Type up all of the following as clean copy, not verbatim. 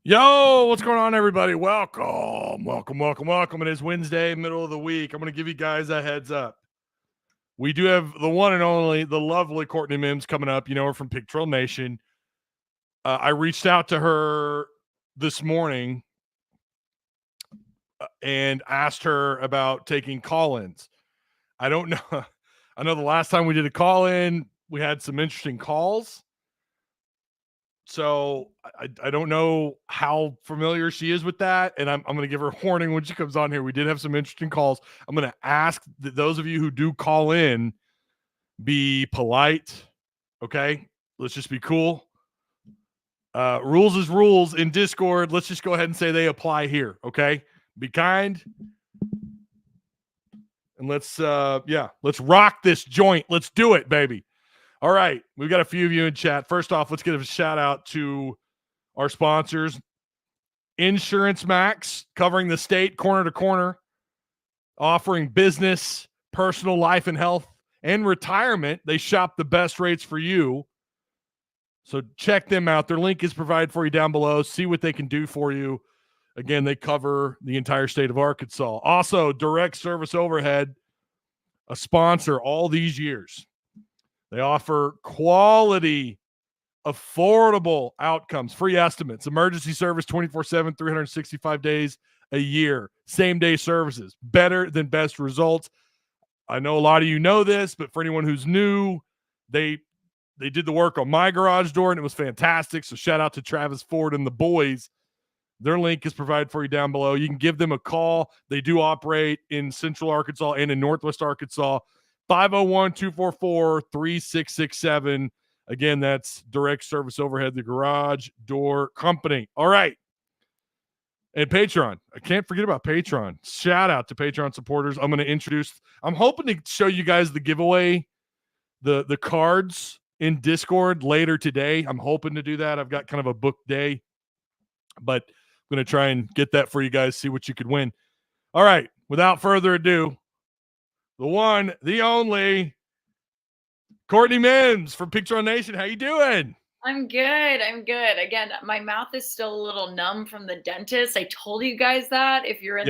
Yo, what's going on, everybody? Welcome. It is Wednesday, middle of the week. I'm going to give you guys a heads up. We do have the one and only, the lovely Courtney Mims coming up. You know her from Pig Trail Nation. I reached out to her this morning and asked her about taking call-ins. I don't know. I know the last time we did a call-in, we had some interesting calls. So I don't know how familiar she is with that, and I'm going to give her a warning when she comes on here. We did have some interesting calls. I'm going to ask that those of you who do call in be polite, okay? Let's just be cool. Rules is rules in Discord. Let's just go ahead and say they apply here, okay? Be kind. And let's rock this joint. Let's do it, baby. All right, we've got a few of you in chat. First off, let's give a shout out to our sponsors. Insurance Max, covering the state corner to corner, offering business, personal, life and health, and retirement. They shop the best rates for you. So check them out. Their link is provided for you down below. See what they can do for you. Again, they cover the entire state of Arkansas. Also, Direct Service Overhead, a sponsor all these years. They offer quality, affordable outcomes, free estimates, emergency service 24/7, 365 days a year, same-day services, better than best results. I know a lot of you know this, but for anyone who's new, they did the work on my garage door, and it was fantastic. So shout out to Travis Ford and the boys. Their link is provided for you down below. You can give them a call. They do operate in Central Arkansas and in Northwest Arkansas. 501-244-3667. Again, that's Direct Service Overhead, the Garage Door Company. All right. And Patreon. I can't forget about Patreon. Shout out to Patreon supporters. I'm hoping to show you guys the giveaway, the cards in Discord later today. I'm hoping to do that. I've got kind of a booked day, but I'm going to try and get that for you guys, see what you could win. All right. Without further ado, the one, the only, Courtney Mims from Pig Trail Nation. How you doing? I'm good. Again, my mouth is still a little numb from the dentist. I told you guys that if you're in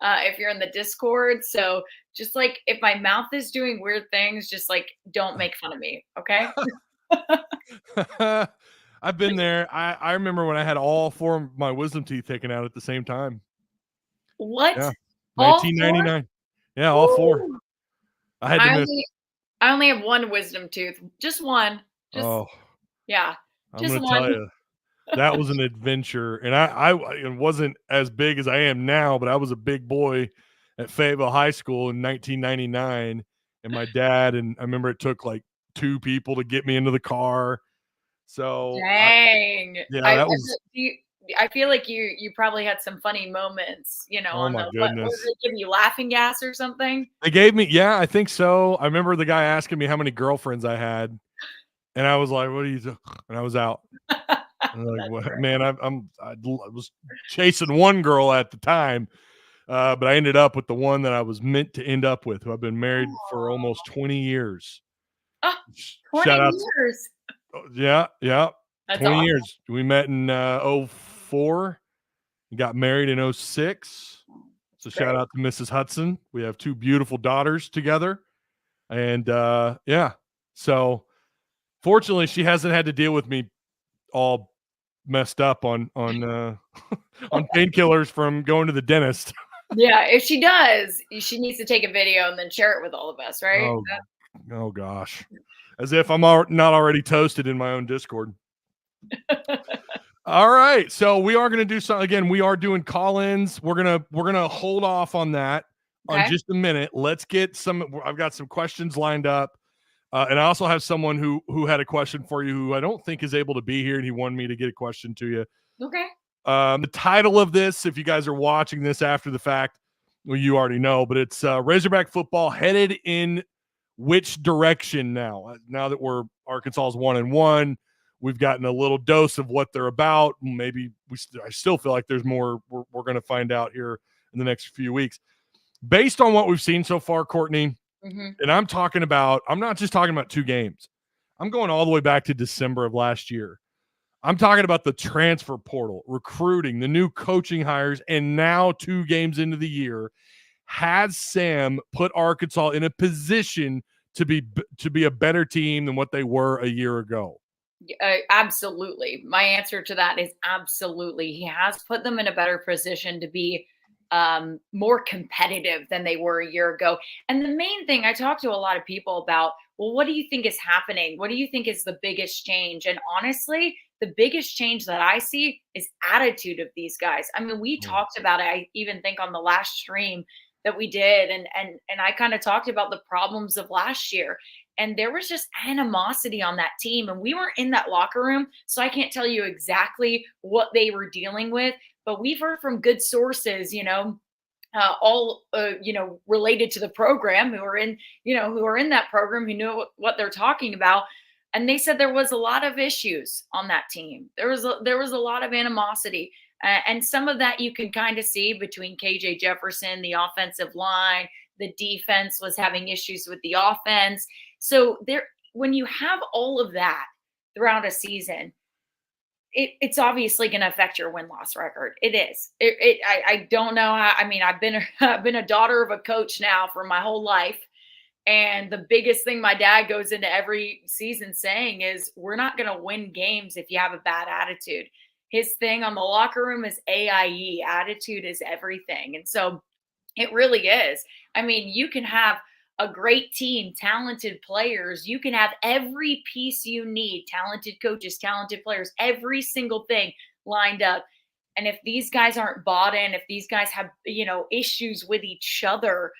the Discord. So just like if my mouth is doing weird things, just like don't make fun of me, okay? I've been there. I remember when I had all four of my wisdom teeth taken out at the same time. What? Yeah. All 1999. Yeah, all four. I only have one wisdom tooth. Just one. Yeah. I'm going to tell you, that was an adventure. And I wasn't as big as I am now, but I was a big boy at Fayetteville High School in 1999. And my dad, and I remember it took like two people to get me into the car. So dang. I feel like you probably had some funny moments, Oh my goodness. Was they giving you laughing gas or something? They gave me, yeah, I think so. I remember the guy asking me how many girlfriends I had, and I was like, "What are you doing?" And I was out. I'm like, "What, man? I was chasing one girl at the time, but I ended up with the one that I was meant to end up with, who I've been married for almost 20 years. Oh, 20 years. Yeah. That's 20 awesome. years. We met in 2004. Got married in 2006. So shout out to Mrs. Hudson. We have two beautiful daughters together. And so fortunately she hasn't had to deal with me all messed up on on painkillers from going to the dentist. Yeah, if she does, she needs to take a video and then share it with all of us, right? Oh gosh. As if I'm not already toasted in my own Discord. All right. So we are going to do something again. We are doing call-ins. We're going to hold off on that on just a minute. Let's get I've got some questions lined up. And I also have someone who had a question for you who I don't think is able to be here, and he wanted me to get a question to you. Okay. The title of this, if you guys are watching this after the fact, well, you already know, but it's Razorback football headed in which direction now? Now that Arkansas's 1-1, we've gotten a little dose of what they're about. Maybe I still feel like there's more we're going to find out here in the next few weeks. Based on what we've seen so far, Courtney, and I'm not just talking about two games. I'm going all the way back to December of last year. I'm talking about the transfer portal, recruiting, the new coaching hires, and now 2 games into the year, has Sam put Arkansas in a position to be a better team than what they were a year ago? Absolutely. My answer to that is absolutely. He has put them in a better position to be more competitive than they were a year ago. And the main thing, I talk to a lot of people about, well, what do you think is happening? What do you think is the biggest change? And honestly, the biggest change that I see is attitude of these guys. I mean, we talked about it. I even think on the last stream that we did, and I kind of talked about the problems of last year. And there was just animosity on that team. And we weren't in that locker room. So I can't tell you exactly what they were dealing with, but we've heard from good sources, all related to the program, who are in that program, who know what they're talking about. And they said there was a lot of issues on that team. There was a lot of animosity. And some of that you can kind of see between KJ Jefferson, the offensive line, the defense was having issues with the offense. So when you have all of that throughout a season, it's obviously going to affect your win-loss record. It is. I don't know how. I mean, I've been a daughter of a coach now for my whole life, and the biggest thing my dad goes into every season saying is, "We're not going to win games if you have a bad attitude." His thing on the locker room is AIE. Attitude is everything, and so it really is. I mean, you can have a great team, talented players. You can have every piece you need, talented coaches, talented players, every single thing lined up. And if these guys aren't bought in, if these guys have, issues with each other,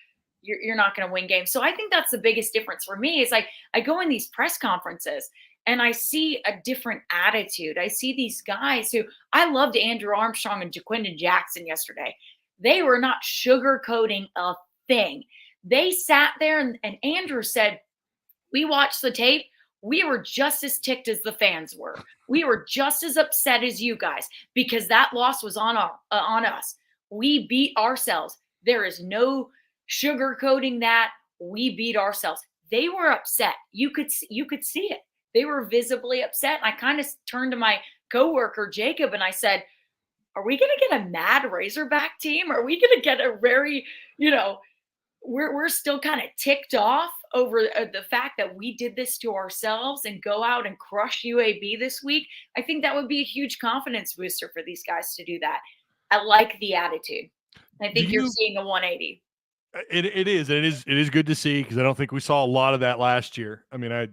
you're not going to win games. So I think that's the biggest difference for me is I go in these press conferences and I see a different attitude. I see these guys who I loved Andrew Armstrong and Jaquindon Jackson yesterday. They were not sugarcoating a thing. They sat there and Andrew said, we watched the tape. We were just as ticked as the fans were. We were just as upset as you guys because that loss was on us. We beat ourselves. There is no sugarcoating that. We beat ourselves. They were upset. You could see it. They were visibly upset. And I kind of turned to my coworker, Jacob, and I said, are we going to get a mad Razorback team? Are we going to get a very, we're still kind of ticked off over the fact that we did this to ourselves and go out and crush UAB this week? I think that would be a huge confidence booster for these guys to do that. I like the attitude. I think you're seeing a 180. It is good to see, because I don't think we saw a lot of that last year. I mean,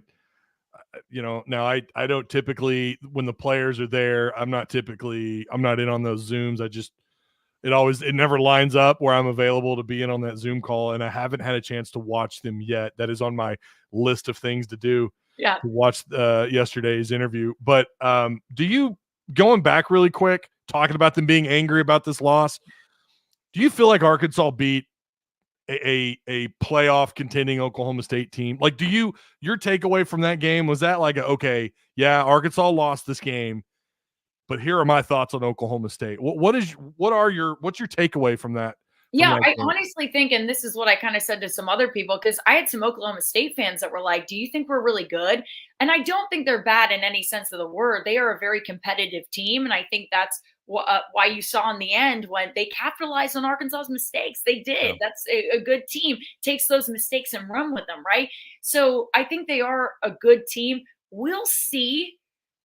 now I don't typically, when the players are there, I'm not in on those Zooms. It never lines up where I'm available to be in on that Zoom call. And I haven't had a chance to watch them yet. That is on my list of things to do. Yeah. To watch yesterday's interview. But going back really quick, talking about them being angry about this loss, do you feel like Arkansas beat a playoff contending Oklahoma State team? Like, your takeaway from that game, was that like, okay, yeah, Arkansas lost this game, but here are my thoughts on Oklahoma State? What's your takeaway from that? Yeah, I honestly think, and this is what I kind of said to some other people, because I had some Oklahoma State fans that were like, do you think we're really good? And I don't think they're bad in any sense of the word. They are a very competitive team. And I think that's why you saw in the end when they capitalized on Arkansas's mistakes. They did. Yeah. That's a good team, takes those mistakes and run with them, right? So I think they are a good team. We'll see.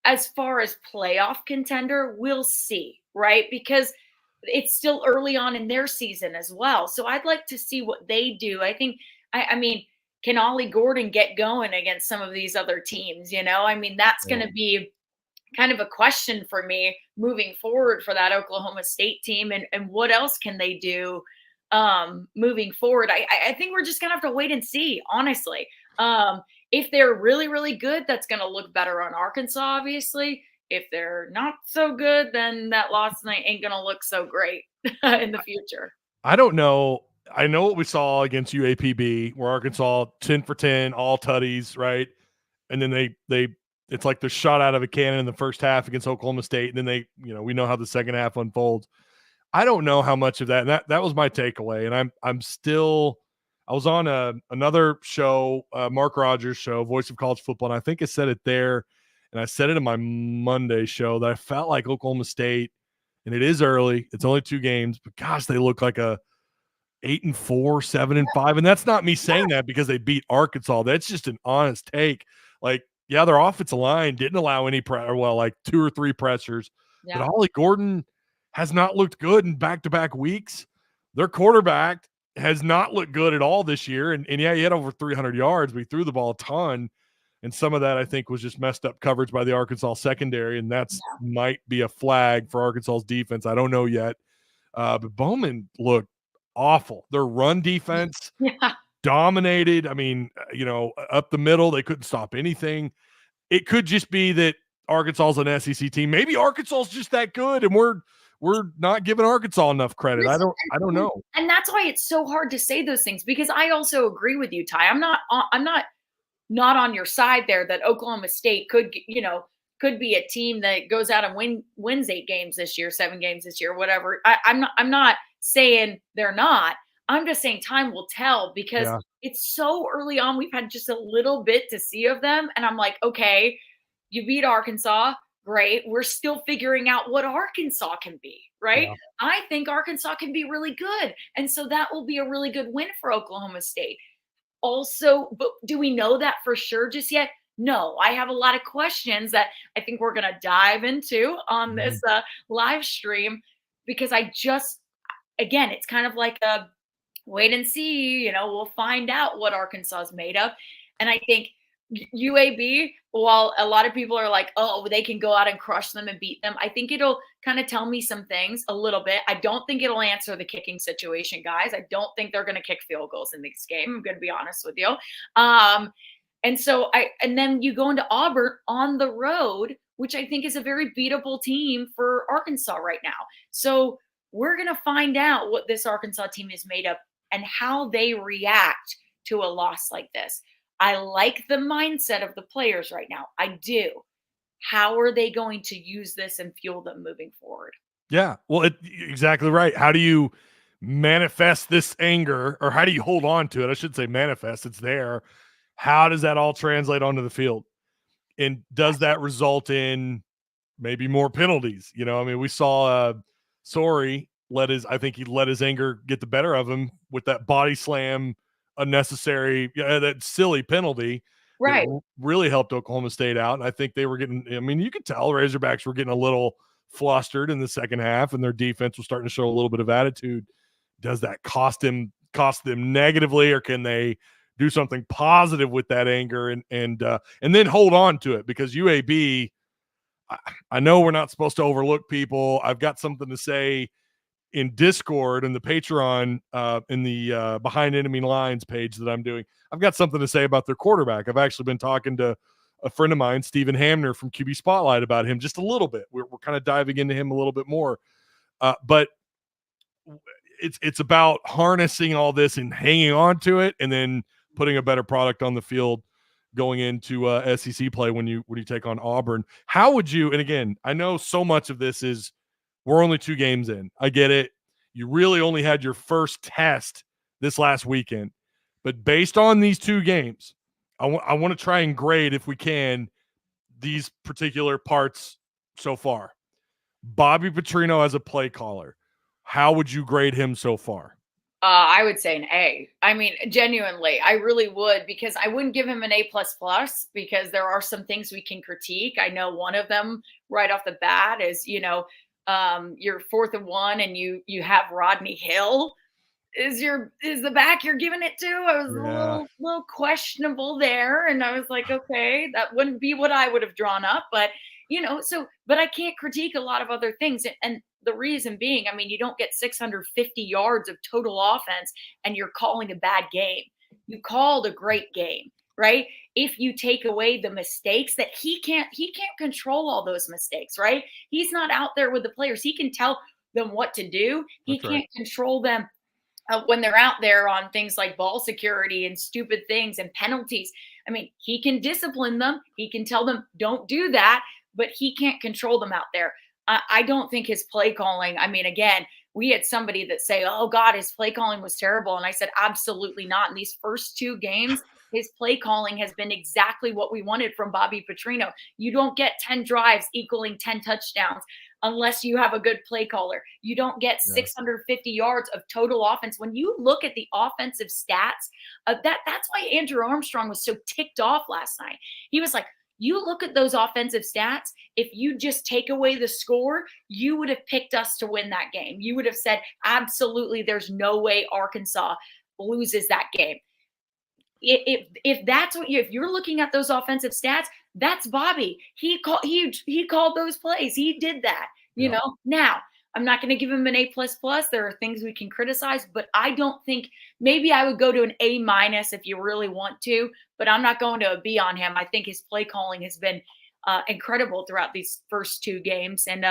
As far as playoff contender, we'll see, right? Because it's still early on in their season as well. So I'd like to see what they do. I think, I mean, can Ollie Gordon get going against some of these other teams? I mean, that's going to be kind of a question for me moving forward for that Oklahoma State team. And what else can they do moving forward? I think we're just going to have to wait and see, honestly. If they're really, really good, that's going to look better on Arkansas, obviously. If they're not so good, then that loss night ain't going to look so great in the future. I don't know. I know what we saw against UAPB, where Arkansas 10 for 10, all tutties, right? And then it's like they're shot out of a cannon in the first half against Oklahoma State. And then we know how the second half unfolds. I don't know how much of that. And that was my takeaway. And I was on another show, Mark Rogers' show, Voice of College Football, and I think I said it there. and I said it in my Monday show that I felt like Oklahoma State, and it is early, it's only 2 games, but gosh, they look like a 8-4, 7-5. And that's not me saying that because they beat Arkansas. That's just an honest take. Like, yeah, their offensive line didn't allow any like 2 or 3 pressures. Yeah. But Ollie Gordon has not looked good in back-to-back weeks. Their quarterback has not looked good at all this year. And yeah, he had over 300 yards, but he threw the ball a ton. And some of that, I think, was just messed up coverage by the Arkansas secondary. And that's might be a flag for Arkansas's defense. I don't know yet. But Bowman looked awful. Their run defense dominated. I mean, up the middle, they couldn't stop anything. It could just be that Arkansas is an SEC team. Maybe Arkansas is just that good, and we're not giving Arkansas enough credit. I don't know. And that's why it's so hard to say those things, because I also agree with you, Ty. I'm not on your side there that Oklahoma State could be a team that goes out and wins 8 games this year, 7 games this year, whatever. I'm not saying they're not. I'm just saying time will tell, because it's so early on. We've had just a little bit to see of them. And I'm like, okay, you beat Arkansas. Great. We're still figuring out what Arkansas can be, right? Yeah. I think Arkansas can be really good. And so that will be a really good win for Oklahoma State. Also, but do we know that for sure just yet? No, I have a lot of questions that I think we're going to dive into on this live stream, because again, it's kind of like a wait and see, we'll find out what Arkansas is made of. And I think UAB, while a lot of people are like, oh, they can go out and crush them and beat them, I think it'll kind of tell me some things a little bit. I don't think it'll answer the kicking situation, guys. I don't think they're going to kick field goals in this game. I'm going to be honest with you. And then you go into Auburn on the road, which I think is a very beatable team for Arkansas right now. So we're going to find out what this Arkansas team is made of and how they react to a loss like this. I like the mindset of the players right now. I do. How are they going to use this and fuel them moving forward? Yeah, well, exactly right. How do you manifest this anger, or how do you hold on to it? I should say manifest. It's there. How does that all translate onto the field? And does that result in maybe more penalties? We saw Sorey I think he let his anger get the better of him with that body slam, unnecessary, that silly penalty. Right. Really helped Oklahoma State out. And I think they were you could tell Razorbacks were getting a little flustered in the second half, and their defense was starting to show a little bit of attitude. Does that cost them negatively, or can they do something positive with that anger and then hold on to it? Because UAB, I know we're not supposed to overlook people. I've got something to say in Discord and the Patreon, in the Behind Enemy Lines page that I'm doing. I've got something to say about their quarterback. I've actually been talking to a friend of mine, Stephen Hamner from QB Spotlight, about him just a little bit. We're kind of diving into him a little bit more. But it's about harnessing all this and hanging on to it, and then putting a better product on the field going into SEC play when you take on Auburn. How would you, and again, I know so much of this is we're only 2 games in. I get it. You really only had your first test this last weekend. But based on these 2 games, I want to try and grade, if we can, these particular parts so far. Bobby Petrino as a play caller, how would you grade him so far? I would say an A. I mean, genuinely, I really would, because I wouldn't give him an A++, because there are some things we can critique. I know one of them right off the bat is, you're 4th and 1 and you have Rodney Hill is the back you're giving it to. I was a little questionable there, and I was like, okay, that wouldn't be what I would have drawn up, but but I can't critique a lot of other things. And the reason being, you don't get 650 yards of total offense and you're calling a bad game. You called a great game, right? If you take away the mistakes that he can't control all those mistakes, right? He's not out there with the players. He can tell them what to do. He can't control them when they're out there on things like ball security and stupid things and penalties. He can discipline them. He can tell them, don't do that, but he can't control them out there. I don't think his play calling, again, we had somebody that say, oh God, his play calling was terrible. And I said, absolutely not. In these first 2 games, his play calling has been exactly what we wanted from Bobby Petrino. You don't get 10 drives equaling 10 touchdowns unless you have a good play caller. You don't get 650 yards of total offense. When you look at the offensive stats, that's why Andrew Armstrong was so ticked off last night. He was like, you look at those offensive stats, if you just take away the score, you would have picked us to win that game. You would have said, absolutely, there's no way Arkansas loses that game. If that's what if you're looking at those offensive stats, that's Bobby. He called those plays. He did that. You know. Now, I'm not going to give him an A++. There are things we can criticize, but I don't think maybe I would go to an A- if you really want to, but I'm not going to a B on him. I think his play calling has been incredible throughout these first 2 games, and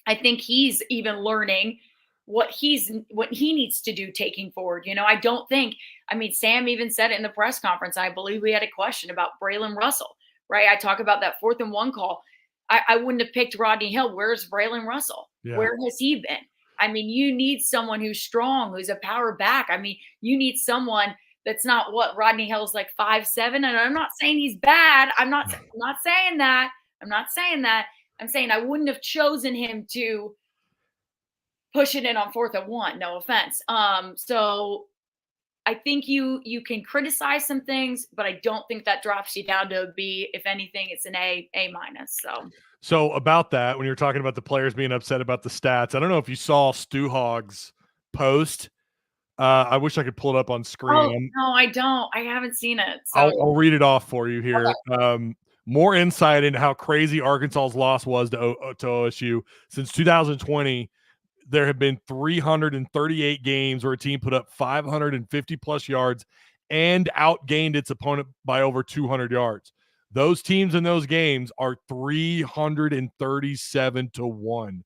I think he's even learning what he needs to do taking forward. You know, I don't think. I mean, Sam even said it in the press conference. I believe we had a question about Braylon Russell, right? I talk about that 4th and 1 call. I wouldn't have picked Rodney Hill. Where's Braylon Russell? Yeah. Where has he been? I mean, you need someone who's strong, who's a power back. I mean, you need someone that's not what Rodney Hill's like 5'7", and I'm not saying he's bad. I'm not saying that. I'm saying I wouldn't have chosen him to push it in on 4th and 1. No offense. So I think you can criticize some things, but I don't think that drops you down to a B. If anything, it's an A-. So about that, when you're talking about the players being upset about the stats, I don't know if you saw Stu Hogg's post. I wish I could pull it up on screen. Oh, no, I don't. I haven't seen it. So. I'll read it off for you here. Okay. More insight into how crazy Arkansas's loss was to OSU. Since 2020, there have been 338 games where a team put up 550-plus yards and outgained its opponent by over 200 yards. Those teams in those games are 337-1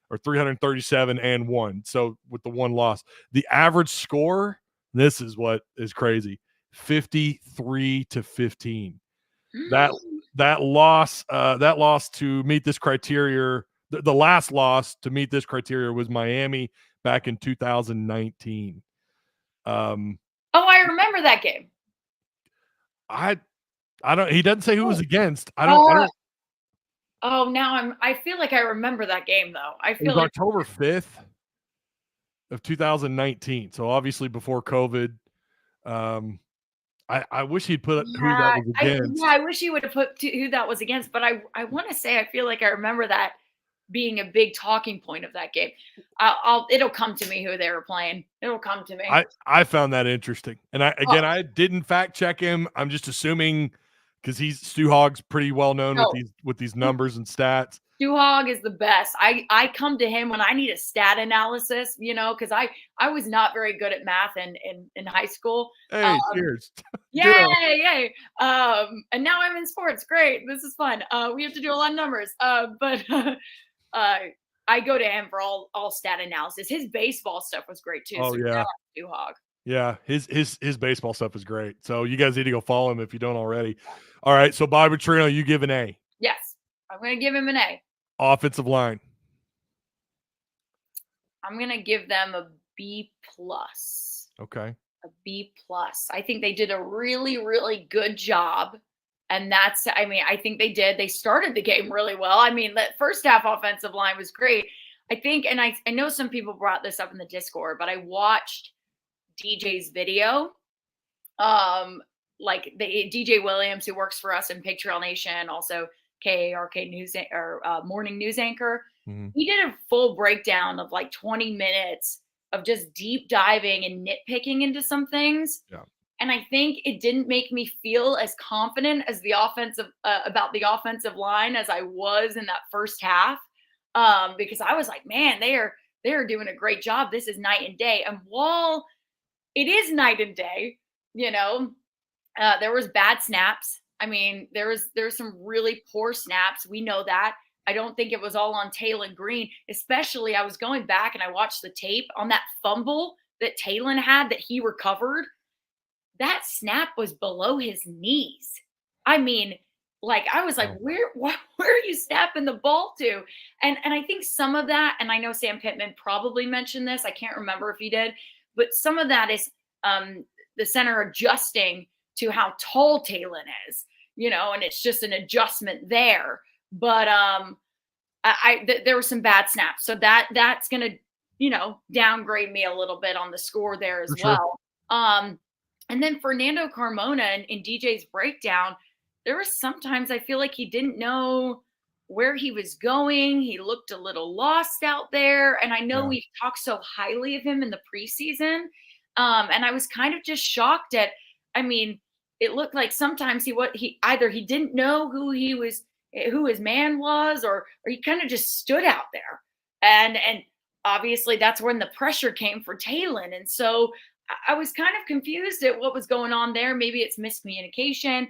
or 337-1. So with the one loss, the average score, this is what is crazy, 53-15. That loss to meet this criteria, the last loss to meet this criteria was Miami back in 2019. I remember that game. I don't. He doesn't say who was against. I don't. Oh, now I feel like I remember that game though. I feel it was like October 5th of 2019. So obviously before COVID. I wish he'd put who that was against. I wish he would have put who that was against. But I want to say I feel like I remember that being a big talking point of that game. It'll come to me who they were playing. It'll come to me. I found that interesting, and I didn't fact check him. I'm just assuming. Because Stu Hogg's pretty well known with these numbers and stats. Stu Hogg is the best. I come to him when I need a stat analysis, you know, because I was not very good at math in high school. Hey, cheers. Yay. And now I'm in sports. Great. This is fun. We have to do a lot of numbers. But I go to him for all stat analysis. His baseball stuff was great too. Oh, yeah. Stu Hogg. Yeah, his baseball stuff is great. So you guys need to go follow him if you don't already. All right, so Bobby Petrino, you give an A. Yes, I'm going to give him an A. Offensive line. I'm going to give them a B+. Okay. A B+. I think they did a really, really good job. And I think they did. They started the game really well. I mean, that first half offensive line was great. I think, and I know some people brought this up in the Discord, but I watched DJ's video. Like DJ Williams, who works for us in Pig Trail Nation, also KARK news or morning news anchor. Mm-hmm. He did a full breakdown of like 20 minutes of just deep diving and nitpicking into some things. Yeah. And I think it didn't make me feel as confident as the offensive about the offensive line as I was in that first half. Because I was like, man, they are doing a great job. This is night and day. And while it is night and day, you know, there was bad snaps. I mean, there's some really poor snaps. We know that. I don't think it was all on Taen Green. Especially, I was going back and I watched the tape on that fumble that Taen had that he recovered. That snap was below his knees. I mean, like I was like, where are you snapping the ball to? And I think some of that, and I know Sam Pittman probably mentioned this. I can't remember if he did, but some of that is the center adjusting to how tall Taylon is, and it's just an adjustment there. But there were some bad snaps, so that's gonna downgrade me a little bit on the score there as well. And then Fernando Carmona in DJ's breakdown, there was sometimes I feel like he didn't know where he was going. He looked a little lost out there. And I know we've talked so highly of him in the preseason. And I was kind of just shocked at, it looked like sometimes he either he didn't know who his man was, or he kind of just stood out there. And obviously that's when the pressure came for Taylon. And so I was kind of confused at what was going on there. Maybe it's miscommunication.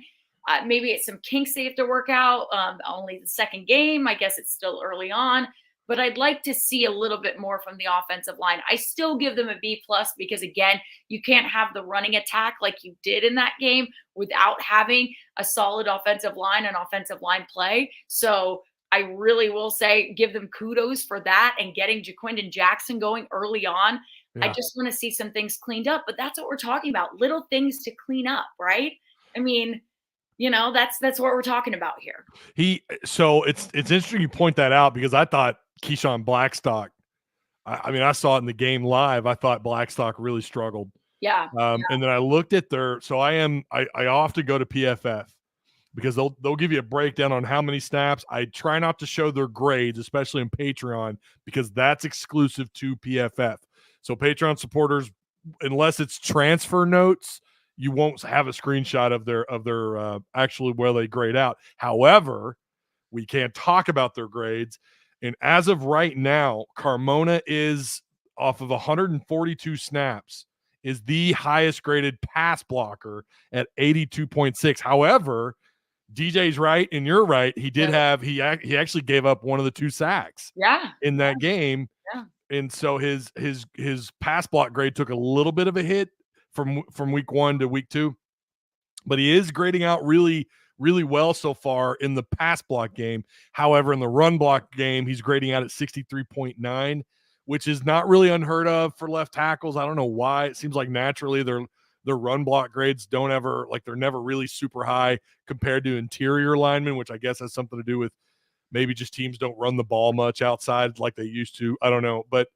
Maybe it's some kinks they have to work out. Only the second game. I guess it's still early on. But I'd like to see a little bit more from the offensive line. I still give them a B+ because, again, you can't have the running attack like you did in that game without having a solid offensive line and offensive line play. So I really will say give them kudos for that and getting Jaquindon Jackson going early on. Yeah. I just want to see some things cleaned up. But that's what we're talking about, little things to clean up, right? That's what we're talking about here. So it's interesting you point that out, because I thought Keyshawn Blackstock, I saw it in the game live. I thought Blackstock really struggled. Yeah. And then I looked at I often go to PFF because they'll give you a breakdown on how many snaps. I try not to show their grades, especially in Patreon, because that's exclusive to PFF. So Patreon supporters, unless it's transfer notes, you won't have a screenshot of their actually where they grade out. However, we can't talk about their grades. And as of right now, Carmona is, off of 142 snaps, is the highest graded pass blocker at 82.6. However, DJ's right and you're right. He did he actually gave up one of the 2 sacks in that game. Yeah. And so his pass block grade took a little bit of a hit from week 1 to week 2, but he is grading out really, really well so far in the pass block game. However, in the run block game, he's grading out at 63.9, which is not really unheard of for left tackles. I don't know why. It seems like naturally their run block grades they're never really super high compared to interior linemen, which I guess has something to do with maybe just teams don't run the ball much outside like they used to. I don't know. But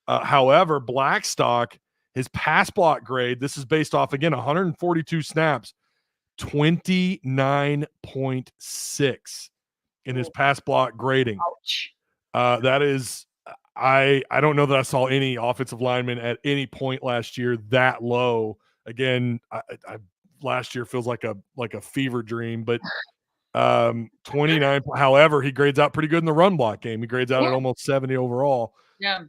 however, Blackstock, his pass block grade, this is based off, again, 142 snaps, 29.6 in his pass block grading. That is, I don't know that I saw any offensive lineman at any point last year that low. Again, last year feels like a fever dream, but 29. However, he grades out pretty good in the run block game. He grades out at almost 70 overall. Yeah.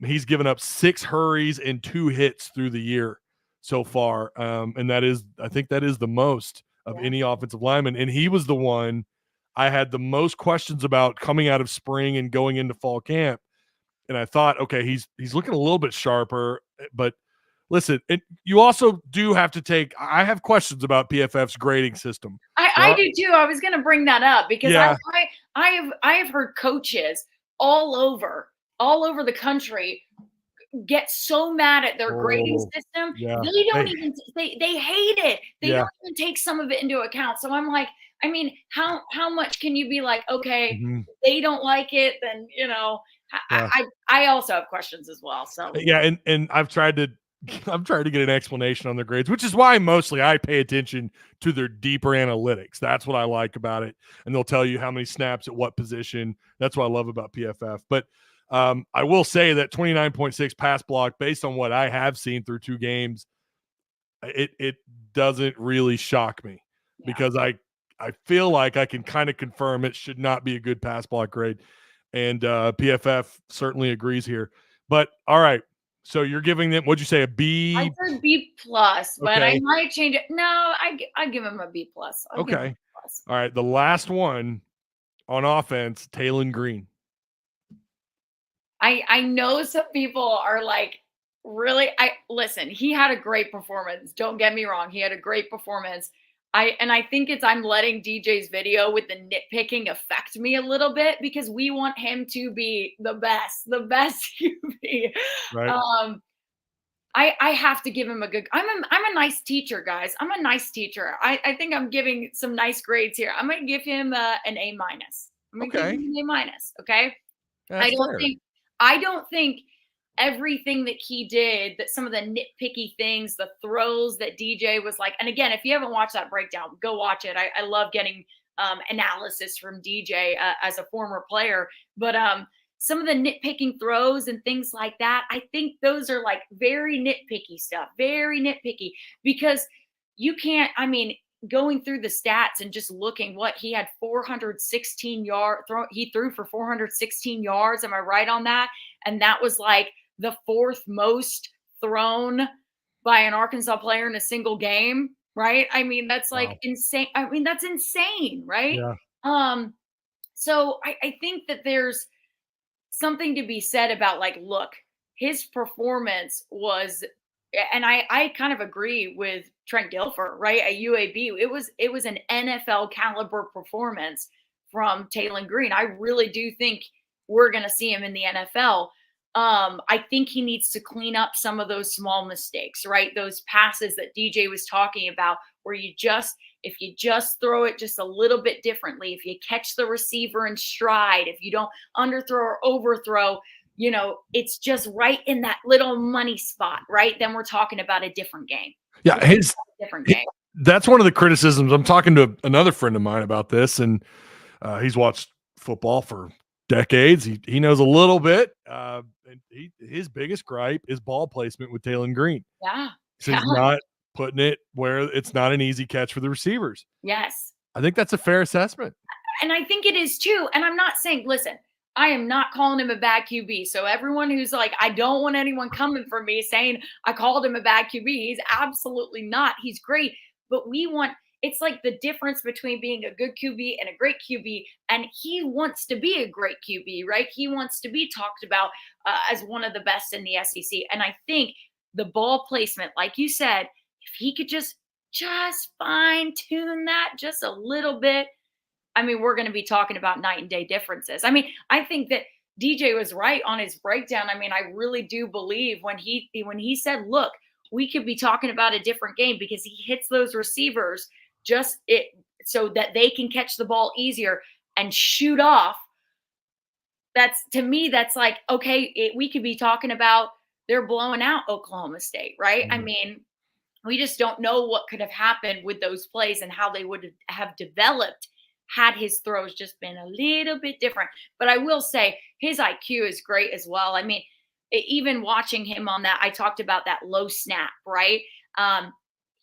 He's given up 6 hurries and 2 hits through the year so far. And I think that is the most of any offensive lineman. And he was the one I had the most questions about coming out of spring and going into fall camp. And I thought, okay, he's looking a little bit sharper, but listen, you also do have to I have questions about PFF's grading system. I do too. I was going to bring that up because I have heard coaches all over the country get so mad at their grading system. Yeah. They don't even they hate it. They don't even take some of it into account. So I'm like, how much can you be like, okay, they don't like it, then I also have questions as well. So and I've tried to get an explanation on their grades, which is why mostly I pay attention to their deeper analytics. That's what I like about it. And they'll tell you how many snaps at what position. That's what I love about PFF. But I will say that 29.6 pass block, based on what I have seen through 2 games, it doesn't really shock me because I feel like I can kind of confirm it should not be a good pass block grade. And PFF certainly agrees here. But all right. So you're giving them, what'd you say, a B? I said B+, but I might change it. No, I give him a B+. Okay. All right. The last one on offense, Taen Green. I know some people are like, really? Listen, he had a great performance. Don't get me wrong. He had a great performance. I think I'm letting DJ's video with the nitpicking affect me a little bit because we want him to be the best QB. Right. I have to give him a good. I'm a nice teacher, guys. I'm a nice teacher. I think I'm giving some nice grades here. I'm gonna give him an A minus. I'm gonna give Okay. him an A minus. Okay. That's fair. I don't think everything that he did, that some of the nitpicky things, the throws that DJ was like, and again, if you haven't watched that breakdown, go watch it. I love getting analysis from DJ as a former player, but some of the nitpicking throws and things like that, I think those are like very nitpicky stuff, very nitpicky, because you can't, I mean, going through the stats and just looking what he had 416 he threw for 416 yards. Am I right on that? And that was like the fourth most thrown by an Arkansas player in a single game, right? I mean, that's like insane. I mean, that's insane, right? Yeah. So I think that there's something to be said about like, look, his performance was, and I kind of agree with Trent Dilfer, right? At UAB, it was an NFL caliber performance from Taen Green. I really do think we're going to see him in the NFL. I think he needs to clean up some of those small mistakes, right? Those passes that DJ was talking about, where if you just throw it just a little bit differently, if you catch the receiver in stride, if you don't underthrow or overthrow, you know, it's just right in that little money spot, right? Then we're talking about a different game. Yeah, different game. That's one of the criticisms. I'm talking to another friend of mine about this, and he's watched football for decades. He knows a little bit. And his biggest gripe is ball placement with Taen Green. Yeah. So he's not putting it where it's not an easy catch for the receivers. Yes. I think that's a fair assessment. And I think it is too. And I'm not saying, listen, I am not calling him a bad QB. So everyone who's like, I don't want anyone coming for me saying I called him a bad QB. He's absolutely not. He's great. But it's like the difference between being a good QB and a great QB. And he wants to be a great QB, right? He wants to be talked about as one of the best in the SEC. And I think the ball placement, like you said, if he could just fine tune that just a little bit, I mean, we're going to be talking about night and day differences. I mean, I think that DJ was right on his breakdown. I mean, I really do believe when he said, look, we could be talking about a different game because he hits those receivers so that they can catch the ball easier and shoot off. To me, that's like, okay, we could be talking about they're blowing out Oklahoma State, right? Mm-hmm. I mean, we just don't know what could have happened with those plays and how they would have developed had his throws just been a little bit different. But I will say his IQ is great as well. I mean, even watching him on that, I talked about that low snap, right?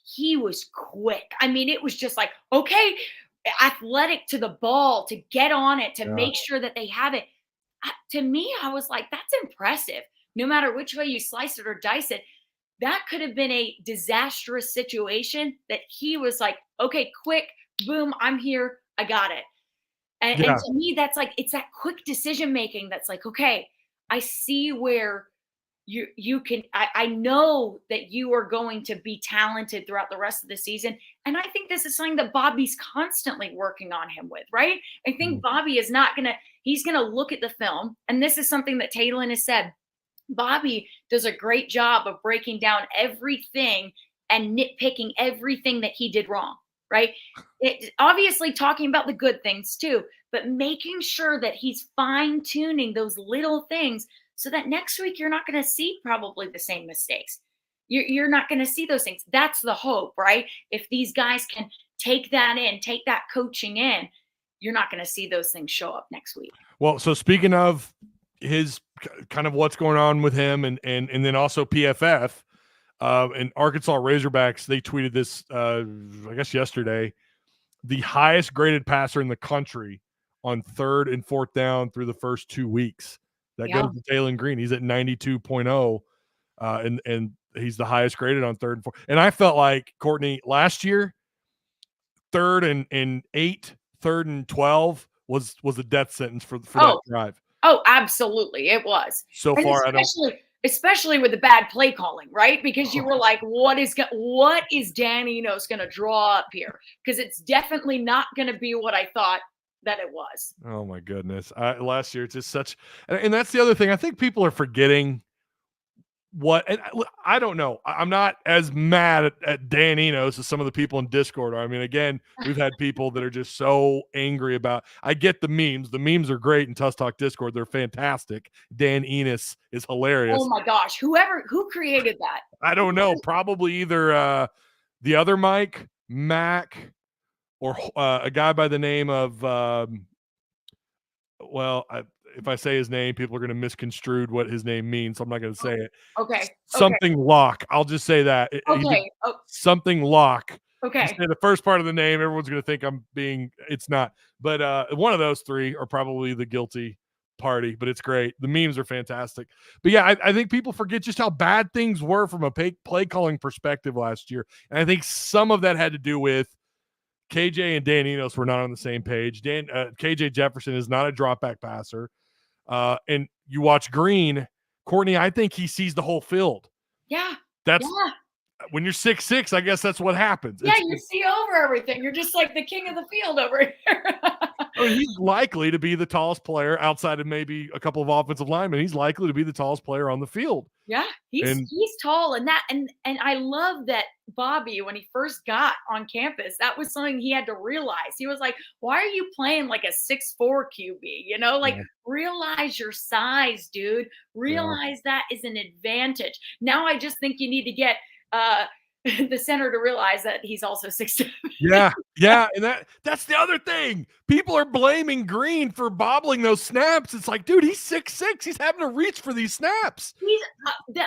He was quick. I mean, it was just like, okay, athletic to the ball, to get on it, to make sure that they have it. To me, I was like, that's impressive. No matter which way you slice it or dice it, that could have been a disastrous situation that he was like, okay, quick, boom, I'm here. I got it. And to me, that's like, it's that quick decision making that's like, okay, I see where you can, I know that you are going to be talented throughout the rest of the season. And I think this is something that Bobby's constantly working on him with, right? I think Bobby is he's going to look at the film. And this is something that Taen has said. Bobby does a great job of breaking down everything and nitpicking everything that he did wrong, right? Obviously talking about the good things too, but making sure that he's fine-tuning those little things so that next week you're not going to see probably the same mistakes. You're not going to see those things. That's the hope, right? If these guys can take that coaching in, you're not going to see those things show up next week. Well, so speaking of his kind of what's going on with him and then also PFF and Arkansas Razorbacks, they tweeted this, I guess yesterday, the highest graded passer in the country on 3rd and 4th down through the first 2 weeks. That goes to Taen Green. He's at 92.0, and he's the highest graded on 3rd and 4th. And I felt like, Courtney, last year, 3rd and 8, 3rd and 12 was a death sentence for that drive. Oh, absolutely. It was. So and far, especially with the bad play calling, right? Because you were like, what is Dan Enos going to draw up here? Because it's definitely not going to be what I thought that it was. Oh my goodness. Last year, it's just and that's the other thing. I think people are forgetting what, and I don't know. I'm not as mad at Dan Enos as some of the people in Discord are. I mean, again, we've had people that are just so angry about. I get the memes. The memes are great in Tusk Talk Discord. They're fantastic. Dan Enos is hilarious. Oh my gosh, who created that? I don't know. Probably either the other Mike, Mac, or a guy by the name of if I say his name, people are going to misconstrue what his name means, so I'm not going to say it. Okay. Something Lock. I'll just say that. Okay. Something Lock. Okay. Say the first part of the name, everyone's going to think it's not. But one of those three are probably the guilty party, but it's great. The memes are fantastic. But yeah, I think people forget just how bad things were from a play calling perspective last year. And I think some of that had to do with KJ and Dan Enos were not on the same page. KJ Jefferson is not a drop back passer. And you watch Green, Courtney, I think he sees the whole field. Yeah. That's when you're 6'6", I guess that's what happens. Yeah, you see over everything. You're just like the king of the field over here. I mean, he's likely to be the tallest player outside of maybe a couple of offensive linemen. He's likely to be the tallest player on the field. Yeah, he's tall, and I love that Bobby, when he first got on campus, that was something he had to realize. He was like, "Why are you playing like a 6'4" QB? You know, like realize your size, dude. Realize that is an advantage. Now I just think you need to get the center to realize that he's also 6'7". Yeah, and that's the other thing. People are blaming Green for bobbling those snaps. It's like, dude, he's 6'6". He's having to reach for these snaps.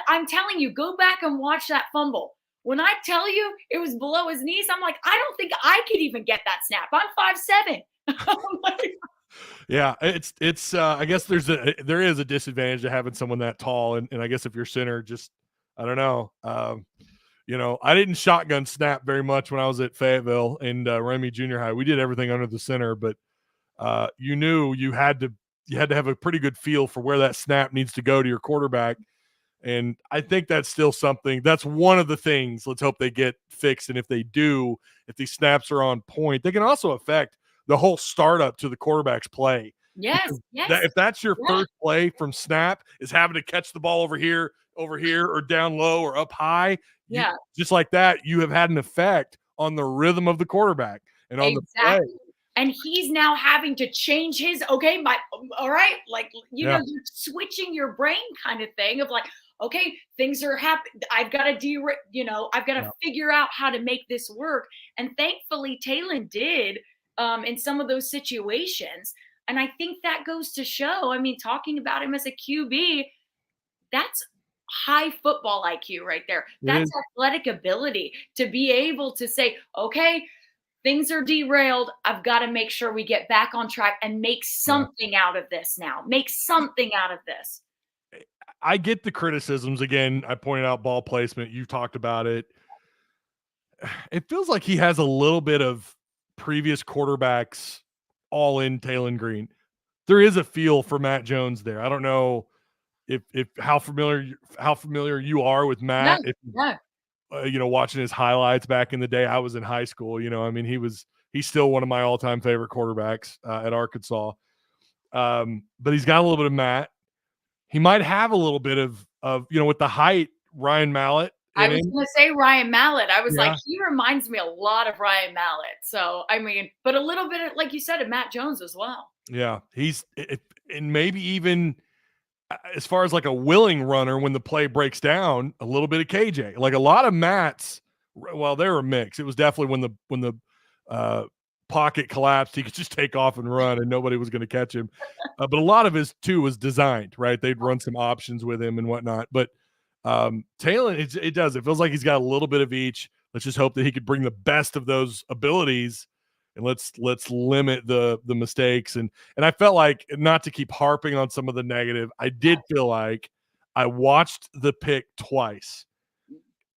I'm telling you, go back and watch that fumble. When I tell you it was below his knees, I'm like, I don't think I could even get that snap. I'm 5'7". Yeah, it's I guess there is a disadvantage to having someone that tall, and I guess if you're center, just I don't know. You know, I didn't shotgun snap very much when I was at Fayetteville and Remy Junior High. We did everything under the center, but you knew you had to have a pretty good feel for where that snap needs to go to your quarterback. And I think that's still something. That's one of the things. Let's hope they get fixed. And if they do, if these snaps are on point, they can also affect the whole startup to the quarterback's play. Yes. If that's your first play from snap is having to catch the ball over here, or down low or up high. Just like that, you have had an effect on the rhythm of the quarterback and on the play. And he's now having to change his, all right, like, you know, you're switching your brain kind of thing of like, okay, things are happening. I've got to I've got to figure out how to make this work. And thankfully, Taen did in some of those situations. And I think that goes to show, I mean, talking about him as a QB, that's high football IQ right there. That's athletic ability to be able to say, okay, things are derailed. I've got to make sure we get back on track and make something out of this now. Make something out of this. I get the criticisms. Again, I pointed out ball placement. You talked about it. It feels like he has a little bit of previous quarterbacks all in Taen Green. There is a feel for Matt Jones there. I don't know if how familiar you are with Matt. You know, watching his highlights back in the day, I was in high school. You know, I mean, he's still one of my all-time favorite quarterbacks at Arkansas. But he's got a little bit of Matt. He might have a little bit of with the height, Ryan Mallett. I was going to say Ryan Mallett. I was like, he reminds me a lot of Ryan Mallett. So, I mean, but a little bit, like you said, of Matt Jones as well. Yeah, and maybe even as far as like a willing runner when the play breaks down, a little bit of KJ. Like a lot of Matt's, well, they were mixed. It was definitely when the pocket collapsed, he could just take off and run and nobody was going to catch him. But a lot of his too was designed, right? They'd run some options with him and whatnot. But Taen, it feels like he's got a little bit of each. Let's just hope that he could bring the best of those abilities, and let's limit the mistakes. And I felt like, not to keep harping on some of the negative, I did feel like I watched the pick twice.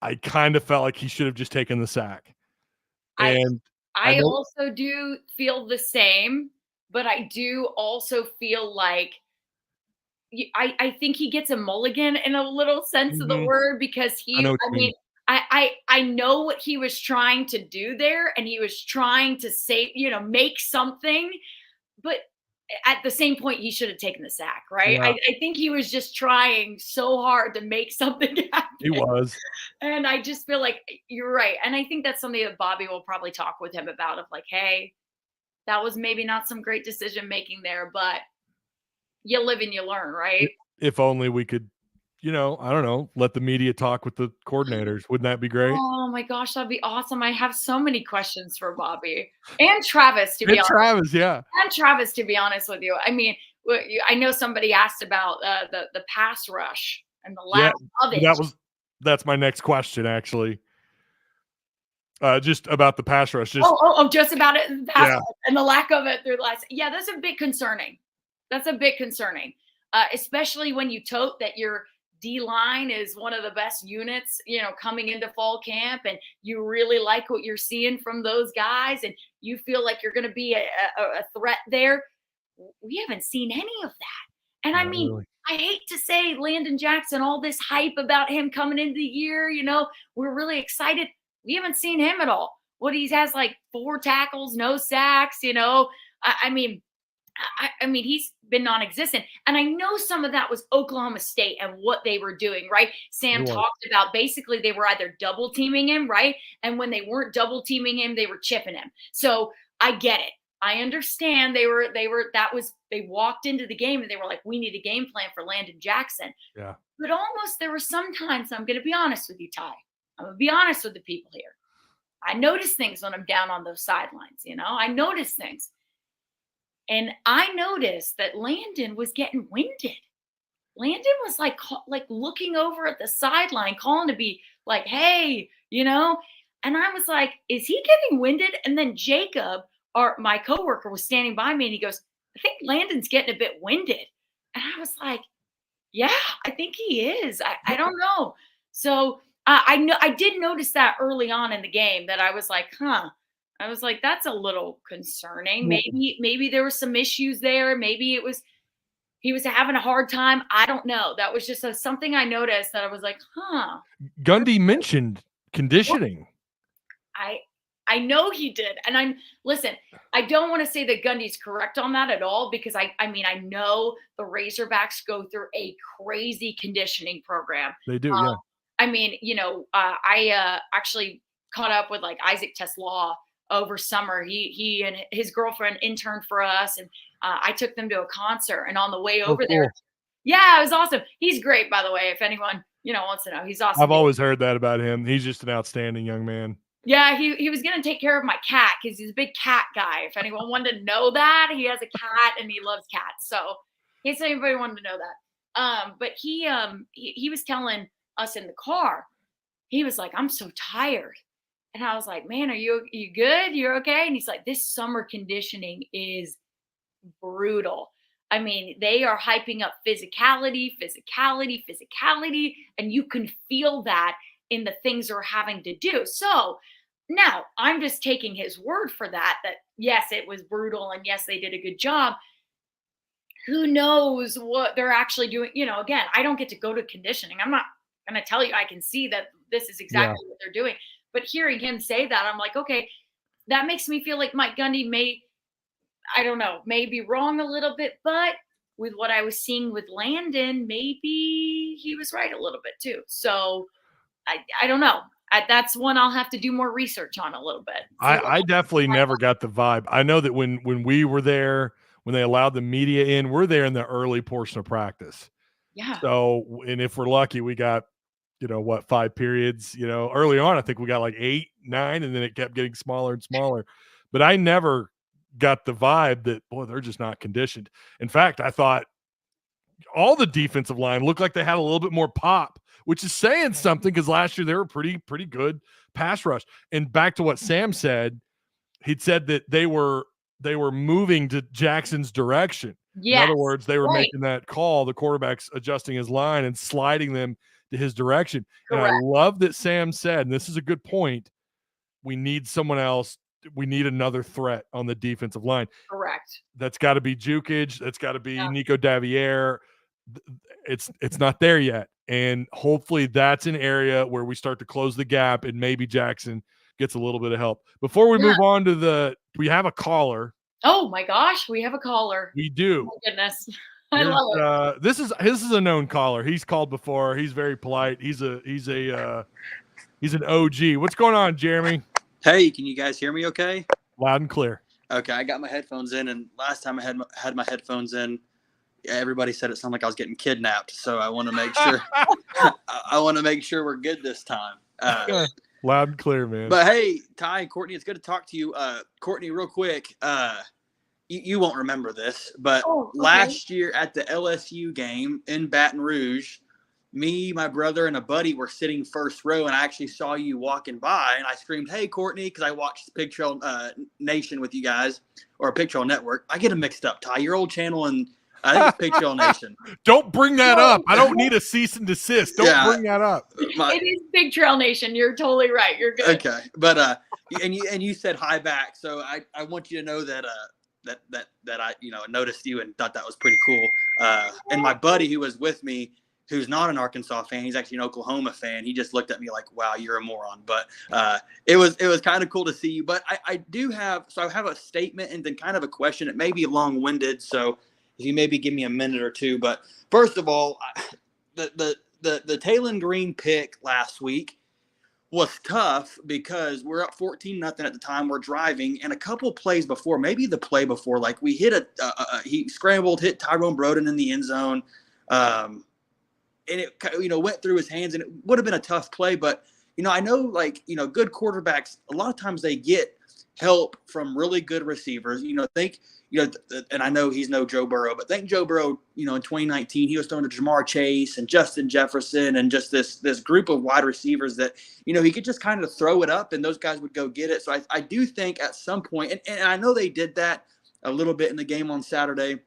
I kind of felt like he should have just taken the sack. And I also do feel the same, but I do also feel like I think he gets a mulligan in a little sense of the word, because I know what he was trying to do there, and he was trying to say, make something, but at the same point, he should have taken the sack, right? Yeah. I think he was just trying so hard to make something happen. He was. And I just feel like you're right. And I think that's something that Bobby will probably talk with him about of like, hey, that was maybe not some great decision making there, but you live and you learn, right? If only we could, I don't know, let the media talk with the coordinators. Wouldn't that be great? Oh my gosh, that'd be awesome. I have so many questions for Bobby and Travis, to be And honest. Travis, yeah. And Travis, to be honest with you. I mean, I know somebody asked about the pass rush and the lack of it. That's my next question, actually. Just about the pass rush. Just about it and pass rush and the lack of it through the last. Yeah, that's a bit concerning. That's a bit concerning, especially when you tote that your D line is one of the best units, coming into fall camp, and you really like what you're seeing from those guys, and you feel like you're going to be a threat there. We haven't seen any of that. And I mean, really. I hate to say Landon Jackson, all this hype about him coming into the year, we're really excited. We haven't seen him at all. He has like 4 tackles, no sacks, I mean, he's been non-existent. And I know some of that was Oklahoma State and what they were doing, right? Sam talked about basically they were either double teaming him, right? And when they weren't double teaming him, they were chipping him. So I get it. I understand they walked into the game and they were like, we need a game plan for Landon Jackson. Yeah. But almost there were some times, I'm going to be honest with you, Ty. I'm going to be honest with the people here. I notice things when I'm down on those sidelines, I notice things. And I noticed that Landon was getting winded. Landon was like looking over at the sideline, calling to be like, hey, and I was like, is he getting winded? And then Jacob, my coworker, was standing by me and he goes, I think Landon's getting a bit winded. And I was like, yeah, I think he is. I don't know. So I did notice that early on in the game that I was like, I was like, that's a little concerning. Maybe there were some issues there. Maybe he was having a hard time. I don't know. That was just something I noticed that I was like, Gundy mentioned conditioning. I know he did. And listen, I don't want to say that Gundy's correct on that at all, because I know the Razorbacks go through a crazy conditioning program. They do, yeah. I actually caught up with like Isaac Teslaw over summer. He and his girlfriend interned for us, and I took them to a concert. And on the way over there, yeah, it was awesome. He's great, by the way. If anyone wants to know, he's awesome. I've always heard that about him. He's just an outstanding young man. Yeah, he was gonna take care of my cat because he's a big cat guy. If anyone wanted to know that, he has a cat and he loves cats. So in case anybody wanted to know that, but he was telling us in the car, he was like, I'm so tired. And I was like, man, are you good? You're okay? And he's like, this summer conditioning is brutal. I mean, they are hyping up physicality, and you can feel that in the things they're having to do. So now I'm just taking his word for that yes, it was brutal, and yes, they did a good job. Who knows what they're actually doing? Again, I don't get to go to conditioning. I'm not going to tell you I can see that this is exactly what they're doing. But hearing him say that, I'm like, okay, that makes me feel like Mike Gundy may be wrong a little bit, but with what I was seeing with Landon, maybe he was right a little bit too. So I don't know. That's one I'll have to do more research on a little bit. I definitely never got the vibe. I know that when we were there, when they allowed the media in, we're there in the early portion of practice. Yeah. So, and if we're lucky, we got, 5 periods, early on, I think we got like 8, 9, and then it kept getting smaller and smaller. But I never got the vibe that, boy, they're just not conditioned. In fact, I thought all the defensive line looked like they had a little bit more pop, which is saying something, because last year they were pretty good pass rush. And back to what Sam said, he'd said that they were moving to Jackson's direction. Yes, in other words, they were making that call, the quarterback's adjusting his line and sliding them to his direction. Correct. And I love that Sam said, and this is a good point, we need someone else. We need another threat on the defensive line. Correct. That's got to be Jukic. That's got to be Nico Davier. It's not there yet. And hopefully that's an area where we start to close the gap, and maybe Jackson gets a little bit of help. Before we move on to we have a caller. Oh my gosh, we have a caller. We do. Oh my goodness. I love it. This is a known caller. He's called before. He's very polite. He's an OG. What's going on, Jeremy? Hey, can you guys hear me okay? Loud and clear. Okay, I got my headphones in, and last time I had my headphones in, everybody said it sounded like I was getting kidnapped. So I want to make sure I want to make sure we're good this time. Loud and clear, man. But hey, Ty and Courtney, it's good to talk to you. Courtney, real quick, you won't remember this, but last year at the LSU game in Baton Rouge, me, my brother, and a buddy were sitting first row, and I actually saw you walking by, and I screamed, "Hey, Courtney," because I watched Pig Trail Nation with you guys, or Pig Trail Network. I get them mixed up, Ty. Your old channel, and I think it's Pig Trail Nation. Don't bring that up. I don't need a cease and desist. Don't bring that up. It is Pig Trail Nation. You're totally right. You're good. Okay, but and you said hi back, so I want you to know that that I noticed you and thought that was pretty cool. And my buddy who was with me, who's not an Arkansas fan, he's actually an Oklahoma fan. He just looked at me like, "Wow, you're a moron." But it was kind of cool to see you. But I have a statement and then kind of a question. It may be long-winded, so if you maybe give me a minute or two. But first of all, the Taen Green pick last week was tough because we're up 14-0 at the time. We're driving, and a couple plays before, maybe the play before, like we hit he scrambled, hit Tyrone Broden in the end zone. And it went through his hands, and it would have been a tough play. But I know good quarterbacks, a lot of times they get help from really good receivers. And I know he's no Joe Burrow, but think Joe Burrow. In 2019, he was throwing to Jamar Chase and Justin Jefferson and just this group of wide receivers that he could just kind of throw it up, and those guys would go get it. So I do think at some point, and I know they did that a little bit in the game on Saturday,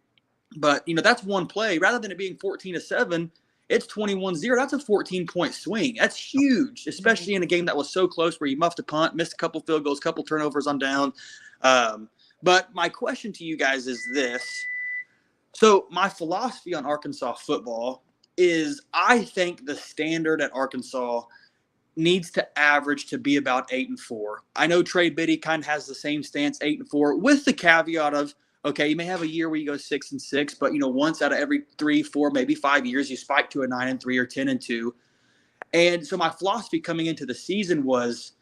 but that's one play rather than it being 14-7. It's 21-0. That's a 14-point swing. That's huge, especially in a game that was so close where you muffed a punt, missed a couple field goals, couple turnovers on down. But my question to you guys is this. So my philosophy on Arkansas football is I think the standard at Arkansas needs to average to be about 8-4. I know Trey Biddy kind of has the same stance, 8-4, with the caveat of, okay, you may have a year where you go 6-6, but once out of every 3, 4, maybe 5 years, you spike to a 9-3 or 10-2. And so my philosophy coming into the season was,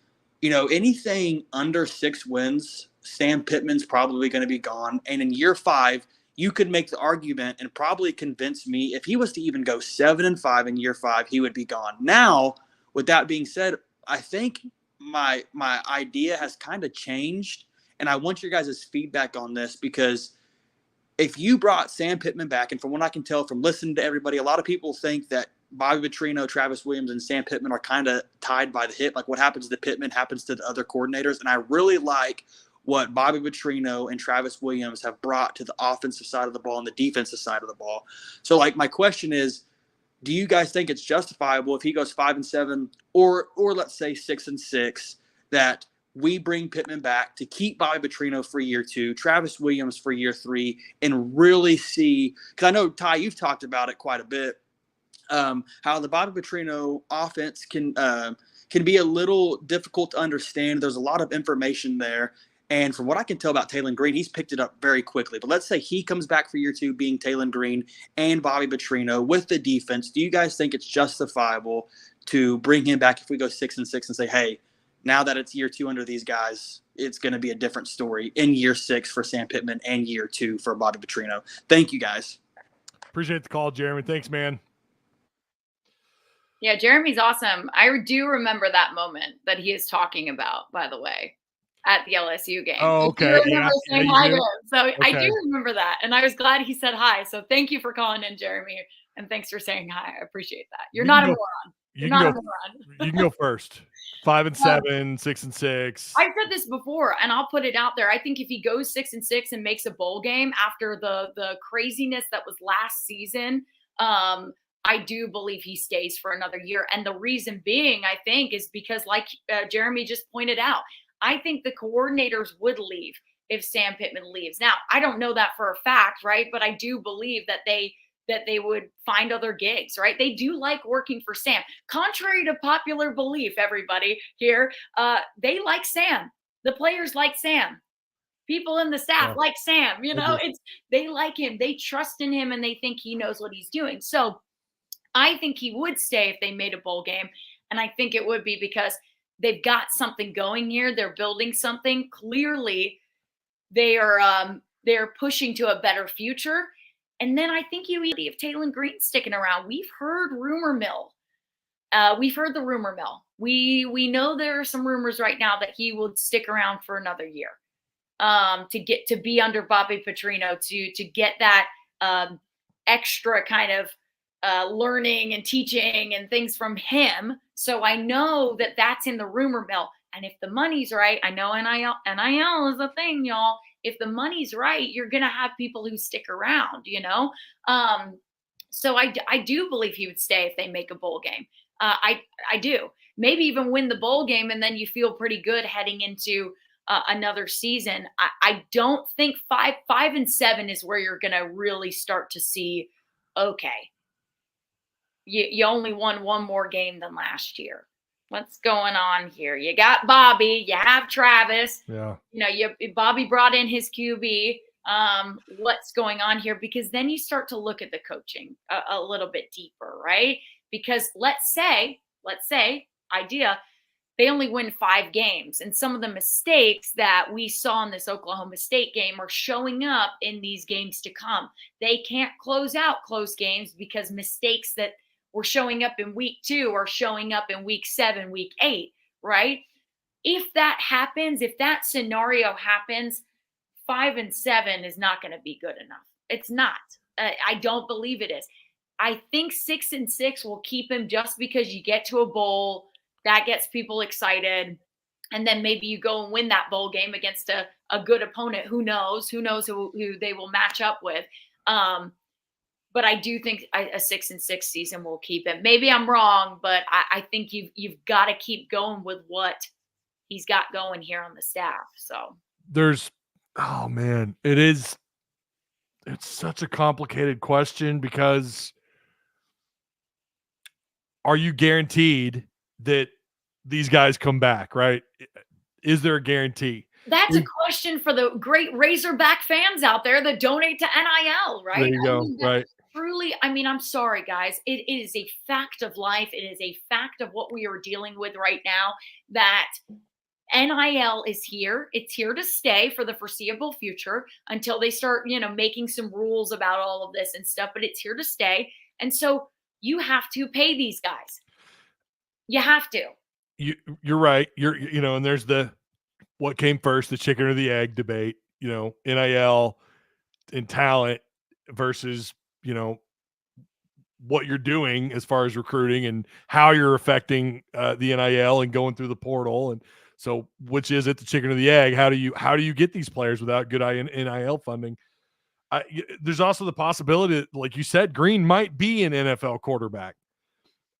anything under 6 wins, Sam Pittman's probably going to be gone. And in year 5, you could make the argument and probably convince me if he was to even go 7-5 in year 5, he would be gone. Now, with that being said, I think my idea has kind of changed. And I want your guys' feedback on this, because if you brought Sam Pittman back, and from what I can tell from listening to everybody, a lot of people think that Bobby Petrino, Travis Williams, and Sam Pittman are kind of tied by the hip. Like what happens to Pittman happens to the other coordinators. And I really like what Bobby Petrino and Travis Williams have brought to the offensive side of the ball and the defensive side of the ball. So my question is, do you guys think it's justifiable if he goes 5-7 or let's say 6-6 that we bring Pittman back to keep Bobby Petrino for year 2, Travis Williams for year 3, and really see, because I know, Ty, you've talked about it quite a bit, how the Bobby Petrino offense can be a little difficult to understand. There's a lot of information there. And from what I can tell about Taen Green, he's picked it up very quickly. But let's say he comes back for year 2 being Taen Green and Bobby Petrino with the defense. Do you guys think it's justifiable to bring him back if we go 6-6 and say, hey, now that it's year 2 under these guys, it's going to be a different story in year 6 for Sam Pittman and year 2 for Bobby Petrino? Thank you, guys. Appreciate the call, Jeremy. Thanks, man. Yeah, Jeremy's awesome. I do remember that moment that he is talking about, by the way, at the LSU game. Oh, okay. I remember saying hi to him. So okay. I do remember that. And I was glad he said hi. So thank you for calling in, Jeremy. And thanks for saying hi. I appreciate that. You're not a moron. You can go first. 5-7, 6-6. I've said this before, and I'll put it out there. I think if he goes 6-6 and makes a bowl game after the craziness that was last season, I do believe he stays for another year. And the reason being, I think, is because like Jeremy just pointed out, I think the coordinators would leave if Sam Pittman leaves. Now, I don't know that for a fact, right? But I do believe that they would find other gigs, right? They do like working for Sam. Contrary to popular belief, everybody here, they like Sam. The players like Sam. people in the staff like Sam, they like him, they trust in him, and they think he knows what he's doing. So I think he would stay if they made a bowl game. And I think it would be because they've got something going here. They're building something. Clearly, they're pushing to a better future. And then I think you have Taen Green sticking around. We've heard rumor mill. We've heard the rumor mill. We know there are some rumors right now that he will stick around for another year, to be under Bobby Petrino, to get that extra kind of learning and teaching and things from him. So I know that that's in the rumor mill. And if the money's right, I know NIL is a thing, y'all. If the money's right, you're going to have people who stick around, So I do believe he would stay if they make a bowl game. I do. Maybe even win the bowl game, and then you feel pretty good heading into another season. I don't think 5-7 is where you're going to really start to see, okay, you only won one more game than last year. What's going on here? You got Bobby, you have Travis. Yeah. Bobby brought in his QB. What's going on here? Because then you start to look at the coaching a little bit deeper, right? Because let's say, idea, they only win 5 games. And some of the mistakes that we saw in this Oklahoma State game are showing up in these games to come. They can't close out close games because mistakes that were showing up in week 2 are showing up in week 7, week 8, right? If that happens, if that scenario happens, 5-7 is not going to be good enough. It's not. I don't believe it is. I think 6-6 will keep him just because you get to a bowl. That gets people excited. And then maybe you go and win that bowl game against a good opponent. Who knows? Who knows who they will match up with? But I do think a 6-6 season will keep him. Maybe I'm wrong, but I think you've got to keep going with what he's got going here on the staff. So oh man, it's such a complicated question, because are you guaranteed that these guys come back, right? Is there a guarantee? That's a question for the great Razorback fans out there that donate to NIL, right? There you go, right. Truly, I'm sorry, guys. It is a fact of life. It is a fact of what we are dealing with right now, that NIL is here. It's here to stay for the foreseeable future until they start, making some rules about all of this and stuff, but it's here to stay. And so you have to pay these guys. You have to. You're right. And there's what came first, the chicken or the egg debate, NIL and talent versus, what you're doing as far as recruiting and how you're affecting the NIL and going through the portal. And so which is it, the chicken or the egg? How do you get these players without good NIL funding? There's also the possibility that, like you said, Green might be an NFL quarterback.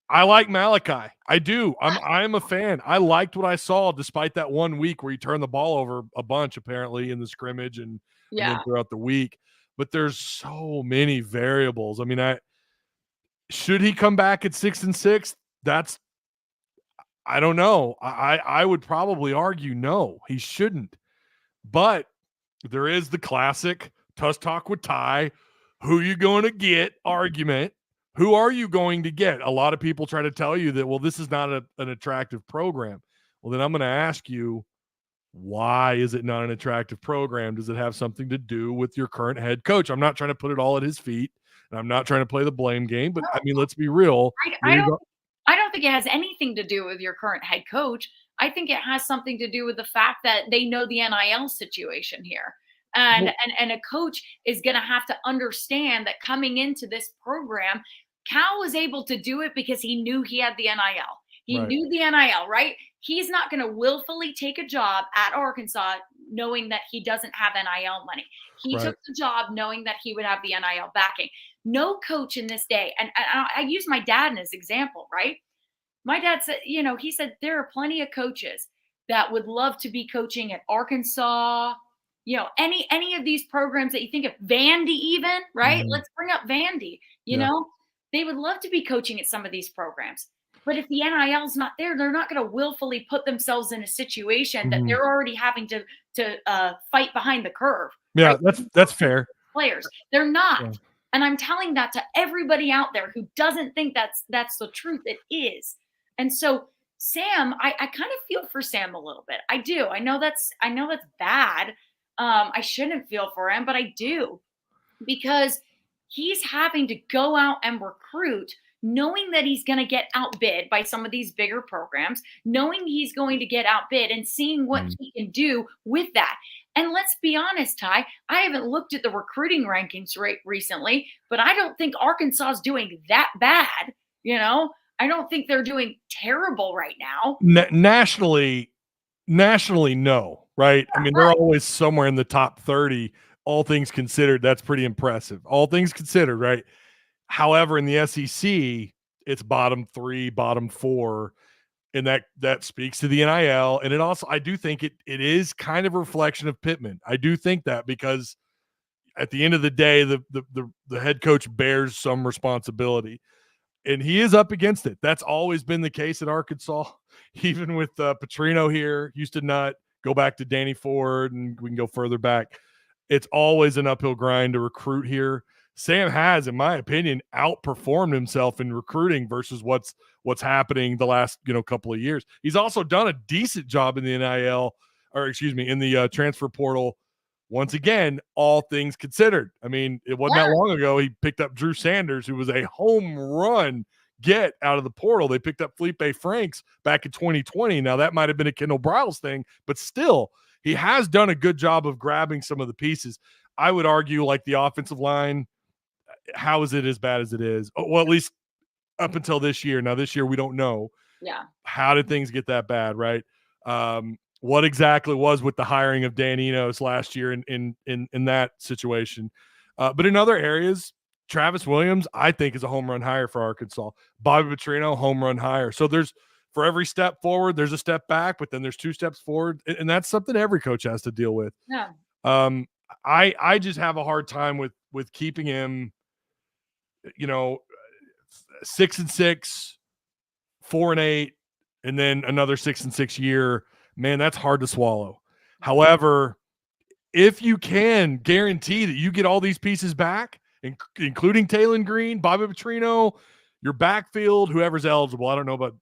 I like Malachi. I do. I'm a fan. I liked what I saw, despite that 1 week where he turned the ball over a bunch, apparently, in the scrimmage and then throughout the week. But there's so many variables. I mean, should he come back at 6-6? I don't know. I would probably argue no, he shouldn't. But there is the classic Tusk Talk with Ty, who you going to get argument. Who are you going to get? A lot of people try to tell you that, well, this is not an attractive program. Well, then I'm going to ask you, why is it not an attractive program? Does it have something to do with your current head coach? I'm not trying to put it all at his feet, and I'm not trying to play the blame game, but I mean, let's be real. I don't think it has anything to do with your current head coach. I think it has something to do with the fact that they know the NIL situation here. And a coach is going to have to understand that coming into this program, Cal was able to do it because he knew he had the NIL. He knew the NIL, right? He's not going to willfully take a job at Arkansas knowing that he doesn't have NIL money. He took the job knowing that he would have the NIL backing. No coach in this day, and I use my dad as an example, right? My dad said, he said there are plenty of coaches that would love to be coaching at Arkansas, any of these programs that you think of, Vandy even, right? Mm-hmm. Let's bring up Vandy, you know? They would love to be coaching at some of these programs. But if the NIL's not there, they're not going to willfully put themselves in a situation that they're already having to fight behind the curve. Yeah, right? that's fair. Players, they're not. Yeah. And I'm telling that to everybody out there who doesn't think that's the truth. It is. And so Sam, I kind of feel for Sam a little bit. I do. I know that's bad. I shouldn't feel for him, but I do, because he's having to go out and recruit, knowing that he's going to get outbid by some of these bigger programs, knowing he's going to get outbid and seeing what he can do with that. And let's be honest, Ty, I haven't looked at the recruiting rankings recently, but I don't think Arkansas is doing that bad. I don't think they're doing terrible right now. Nationally, no, right? I mean, they're always somewhere in the top 30. All things considered, that's pretty impressive. All things considered, right? However, in the SEC, it's bottom 3, bottom 4, and that speaks to the NIL. And it also, I do think it is kind of a reflection of Pittman. I do think that, because at the end of the day, the head coach bears some responsibility, and he is up against it. That's always been the case at Arkansas, even with Petrino here, Houston Nutt, go back to Danny Ford, and we can go further back. It's always an uphill grind to recruit here. Sam has, in my opinion, outperformed himself in recruiting versus what's happening the last couple of years. He's also done a decent job in the NIL, or excuse me, in the transfer portal. Once again, all things considered. I mean, it wasn't that long ago he picked up Drew Sanders, who was a home run get out of the portal. They picked up Felipe Franks back in 2020. Now, that might have been a Kendall Briles thing, but still, he has done a good job of grabbing some of the pieces. I would argue, like, the offensive line, how is it as bad as it is? Well, at least up until this year. Now, this year, we don't know. Yeah. How did things get that bad, right? What exactly was with the hiring of Dan Enos last year in that situation. But in other areas, Travis Williams, I think, is a home run hire for Arkansas. Bobby Petrino, home run hire. So for every step forward, there's a step back, but then there's 2 steps forward. And that's something every coach has to deal with. Yeah. I just have a hard time with keeping him, 6-6, 4-8, and then another 6-6 year. Man, that's hard to swallow. However, if you can guarantee that you get all these pieces back, including Taen Green, Bobby Petrino, your backfield, whoever's eligible. I don't know about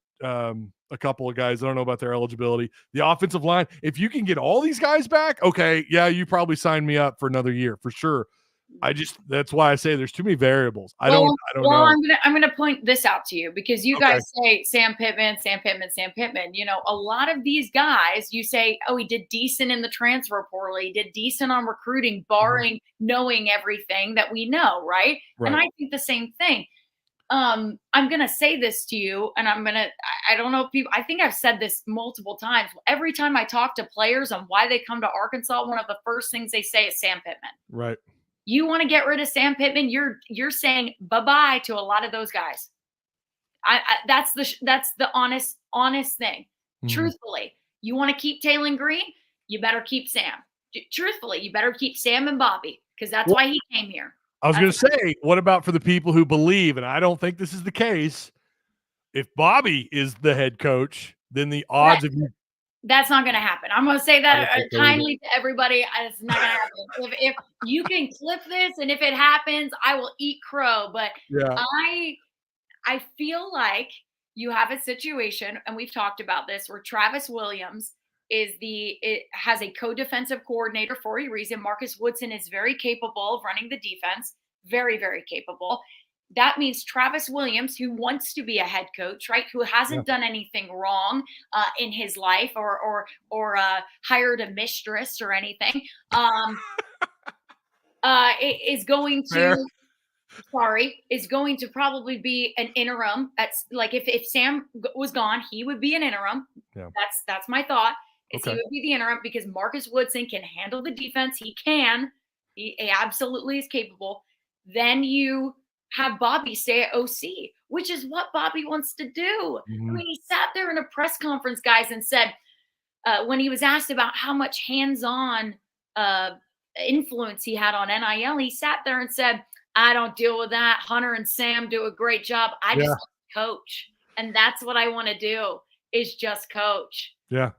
a couple of guys. I don't know about their eligibility. The offensive line, if you can get all these guys back, okay, yeah, you probably sign me up for another year for sure. That's why I say there's too many variables. I don't know. I'm gonna point this out to you, because you guys say Sam Pittman. A lot of these guys, you say, oh, he did decent in the transfer portal. He did decent on recruiting, barring knowing everything that we know, right? And I think the same thing. I'm gonna say this to you, and I don't know if people, I think I've said this multiple times. Every time I talk to players on why they come to Arkansas, one of the first things they say is Sam Pittman. Right. You want to get rid of Sam Pittman, you're saying bye-bye to a lot of those guys. That's the honest thing. Truthfully, you want to keep Taen Green, you better keep Sam. Truthfully, you better keep Sam and Bobby, because that's why he came here. I was going to say, what about for the people who believe, and I don't think this is the case, if Bobby is the head coach, then the odds of you. That's not going to happen. I'm going to say that kindly to everybody. It's not going to happen. If you can clip this, and if it happens, I will eat crow. But yeah. I feel like you have a situation, and we've talked about this, where Travis Williams has a co-defensive coordinator for a reason. Marcus Woodson is very capable of running the defense, very, very capable. That means Travis Williams, who wants to be a head coach, right, who hasn't done anything wrong in his life, or hired a mistress or anything, is going to probably be an interim. That's like, if Sam was gone, he would be an interim. Yeah. That's my thought. He would be the interim, because Marcus Woodson can handle the defense. He absolutely is capable. Then you have Bobby stay at OC, which is what Bobby wants to do. I mean, he sat there in a press conference, guys, and said, when he was asked about how much hands-on influence he had on NIL, he sat there and said, I don't deal with that. Hunter and Sam do a great job. I just coach. And that's what I want to do is just coach. Yeah.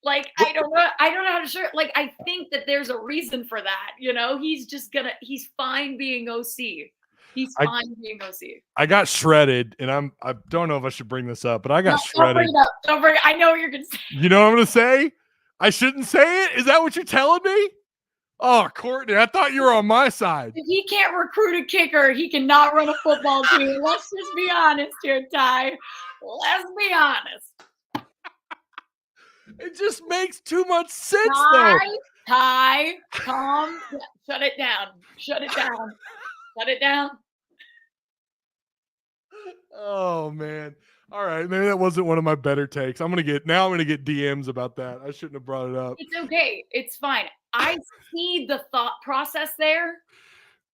Like, I don't know how to share. Like, I think that there's a reason for that. He's fine being OC. He's fine being OC. I got shredded, and I don't know if I should bring this up, but I got shredded. Don't bring it up. Don't bring it. I know what you're going to say. You know what I'm going to say? I shouldn't say it? Is that what you're telling me? Oh, Courtney, I thought you were on my side. If he can't recruit a kicker, he cannot run a football team. Let's just be honest here, Ty. Let's be honest. It just makes too much sense, though. Ty, calm. Shut it down. Shut it down. Shut it down. Oh, man. All right, maybe that wasn't one of my better takes. I'm gonna get DMs about that. I shouldn't have brought it up. It's okay. It's fine. I see the thought process there.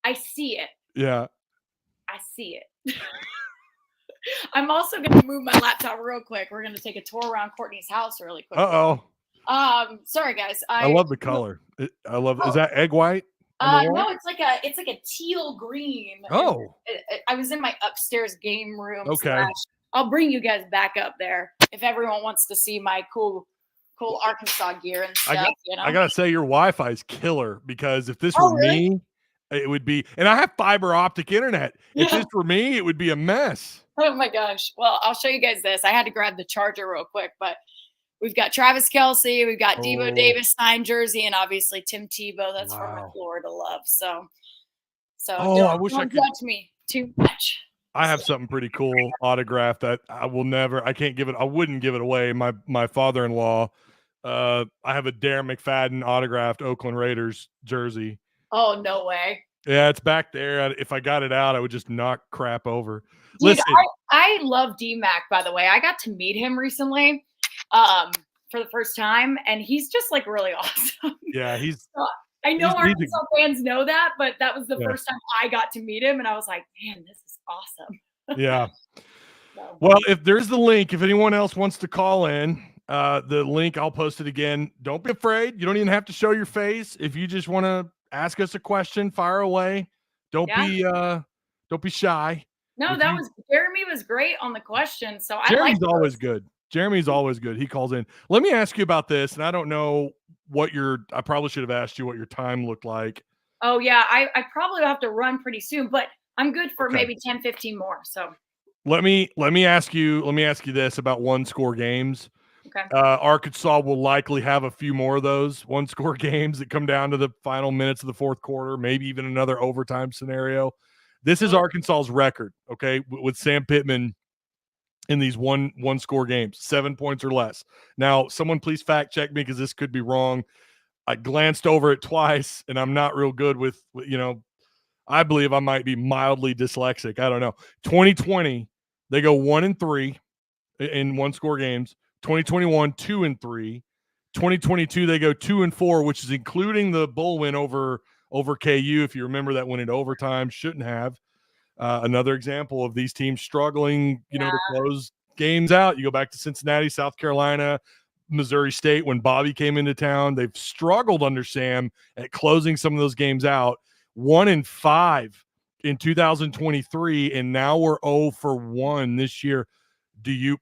I see it. Yeah. I see it. I'm also gonna move my laptop real quick. We're gonna take a tour around Courtney's house really quick. Sorry guys. I love the color. I love it. Is that egg white? No, it's like a teal green. Oh. I was in my upstairs game room. Okay. I'll bring you guys back up there if everyone wants to see my cool Arkansas gear and stuff. I gotta say your Wi-Fi is killer, because if this were me, it would be. And I have fiber optic internet. If this were me, it would be a mess. Oh my gosh! Well, I'll show you guys this. I had to grab the charger real quick, but we've got Travis Kelce, we've got Debo Davis signed jersey, and obviously Tim Tebow. That's for my Florida love. So I wish don't judge me too much. I have something pretty cool autographed that I wouldn't give it away. My father-in-law, I have a Darren McFadden autographed Oakland Raiders jersey. Oh, no way. Yeah, it's back there. If I got it out, I would just knock crap over. Dude, Listen, I love D-Mac, by the way. I got to meet him recently for the first time, and he's just like really awesome. Yeah, I know Arkansas fans know that, but that was the first time I got to meet him, and I was like, man, this is awesome. Yeah. Well, if there's the link, if anyone else wants to call in, the link, I'll post it again. Don't be afraid. You don't even have to show your face. If you just want to ask us a question, fire away. Don't be shy. No, Jeremy was great on the question. So Jeremy's always good. Jeremy's always good. He calls in. Let me ask you about this, and I don't know I probably should have asked you what your time looked like. Oh yeah, I probably have to run pretty soon, but I'm good for maybe 10, 15 more. So let me ask you this about one-score games. Okay. Arkansas will likely have a few more of those one-score games that come down to the final minutes of the fourth quarter, maybe even another overtime scenario. This is Arkansas's record, okay, with Sam Pittman in these one-score games, 7 points or less. Now, someone please fact check me, because this could be wrong. I glanced over it twice, and I'm not real good with I believe I might be mildly dyslexic. I don't know. 2020, they go 1-3 in one-score games. 2021, 2-3. 2022, they go 2-4, which is including the bowl win over KU. If you remember, that went into overtime, shouldn't have. Another example of these teams struggling, to close games out. You go back to Cincinnati, South Carolina, Missouri State. When Bobby came into town, they've struggled under Sam at closing some of those games out. 1-5 in 2023, and now we're 0-1 this year. Do you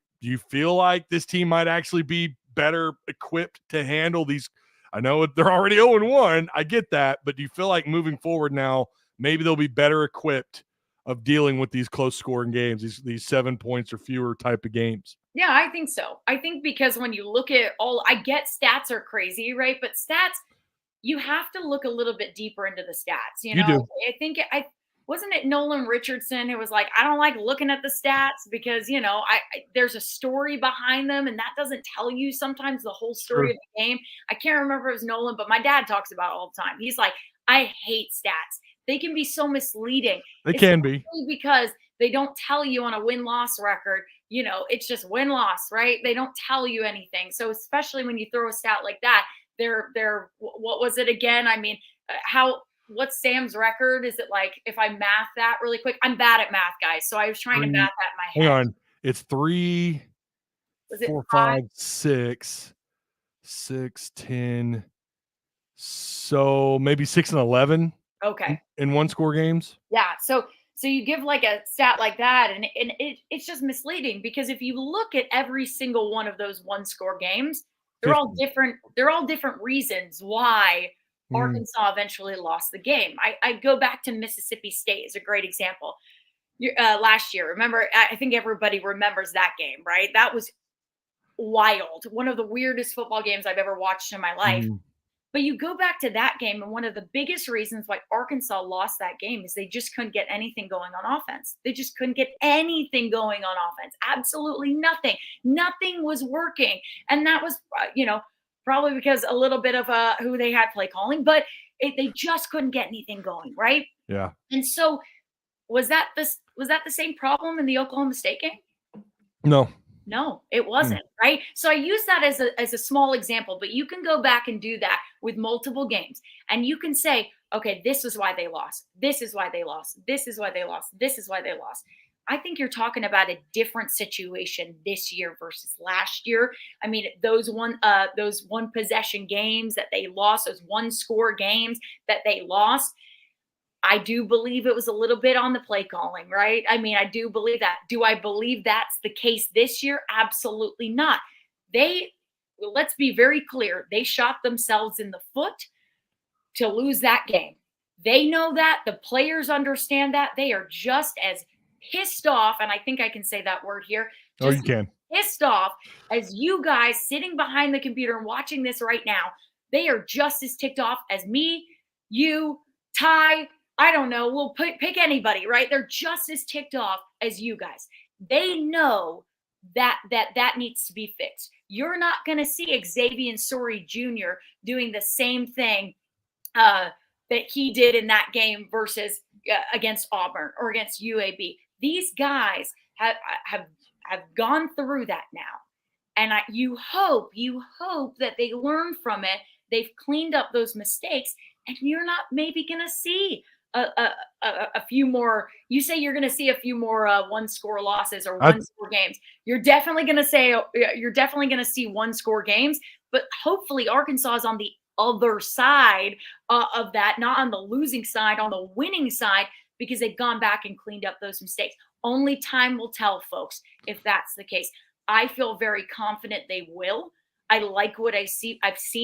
feel like this team might actually be better equipped to handle these? I know they're already 0-1. I get that, but do you feel like moving forward now, maybe they'll be better equipped of dealing with these close scoring games, these 7 points or fewer type of games? Yeah, I think so. I think because when you look at I get stats are crazy, right? But stats, you have to look a little bit deeper into the stats. You do. I think wasn't it Nolan Richardson who was like, I don't like looking at the stats because, there's a story behind them, and that doesn't tell you sometimes the whole story of the game. I can't remember if it was Nolan, but my dad talks about it all the time. He's like, I hate stats. They can be so misleading. They can be. Because they don't tell you on a win-loss record, it's just win-loss, right? They don't tell you anything. So especially when you throw a stat like that, they're what was it again? I mean, what's Sam's record? Is it like, if I math that really quick? I'm bad at math, guys. So I was trying to math that in my head. Hang on. It's 3, 4, 5, 6, 10. So maybe 6 and 11. Okay. In one-score games. Yeah. So So you give like a stat like that, and it's just misleading, because if you look at every single one of those one score games, they're all 50. different. They're all different reasons why Arkansas eventually lost the game. I go back to Mississippi State as a great example. Last year, remember, I think everybody remembers that game, right? That was wild. One of the weirdest football games I've ever watched in my life. But you go back to that game, and one of the biggest reasons why Arkansas lost that game is they just couldn't get anything going on offense. They just couldn't get anything going on offense. Absolutely nothing. Nothing was working. And that was, probably because a little bit of who they had play calling, but they just couldn't get anything going, right? Yeah. And so was that the same problem in the Oklahoma State game? No, it wasn't, right? So I use that as a small example, but you can go back and do that with multiple games. And you can say, okay, this is why they lost. This is why they lost. This is why they lost. This is why they lost. I think you're talking about a different situation this year versus last year. I mean, those one possession games that they lost, those one score games that they lost, I do believe it was a little bit on the play calling, right? I mean, I do believe that. Do I believe that's the case this year? Absolutely not. Let's be very clear, they shot themselves in the foot to lose that game. They know that. The players understand that. They are just as pissed off, and I think I can say that word here. You can. Pissed off as you guys sitting behind the computer and watching this right now. They are just as ticked off as me, you, Ty, I don't know. We'll pick anybody, right? They're just as ticked off as you guys. They know that needs to be fixed. You're not going to see Xavier Sori Jr. doing the same thing that he did in that game versus against Auburn or against UAB. These guys have gone through that now, and you hope that they learn from it. They've cleaned up those mistakes, and you're not maybe going to see a few more. You say you're going to see a few more one-score losses or one-score games. You're definitely going to see one-score games, but hopefully Arkansas is on the other side of that, not on the losing side, on the winning side, because they've gone back and cleaned up those mistakes. Only time will tell, folks, if that's the case. I feel very confident they will. I like what I've seen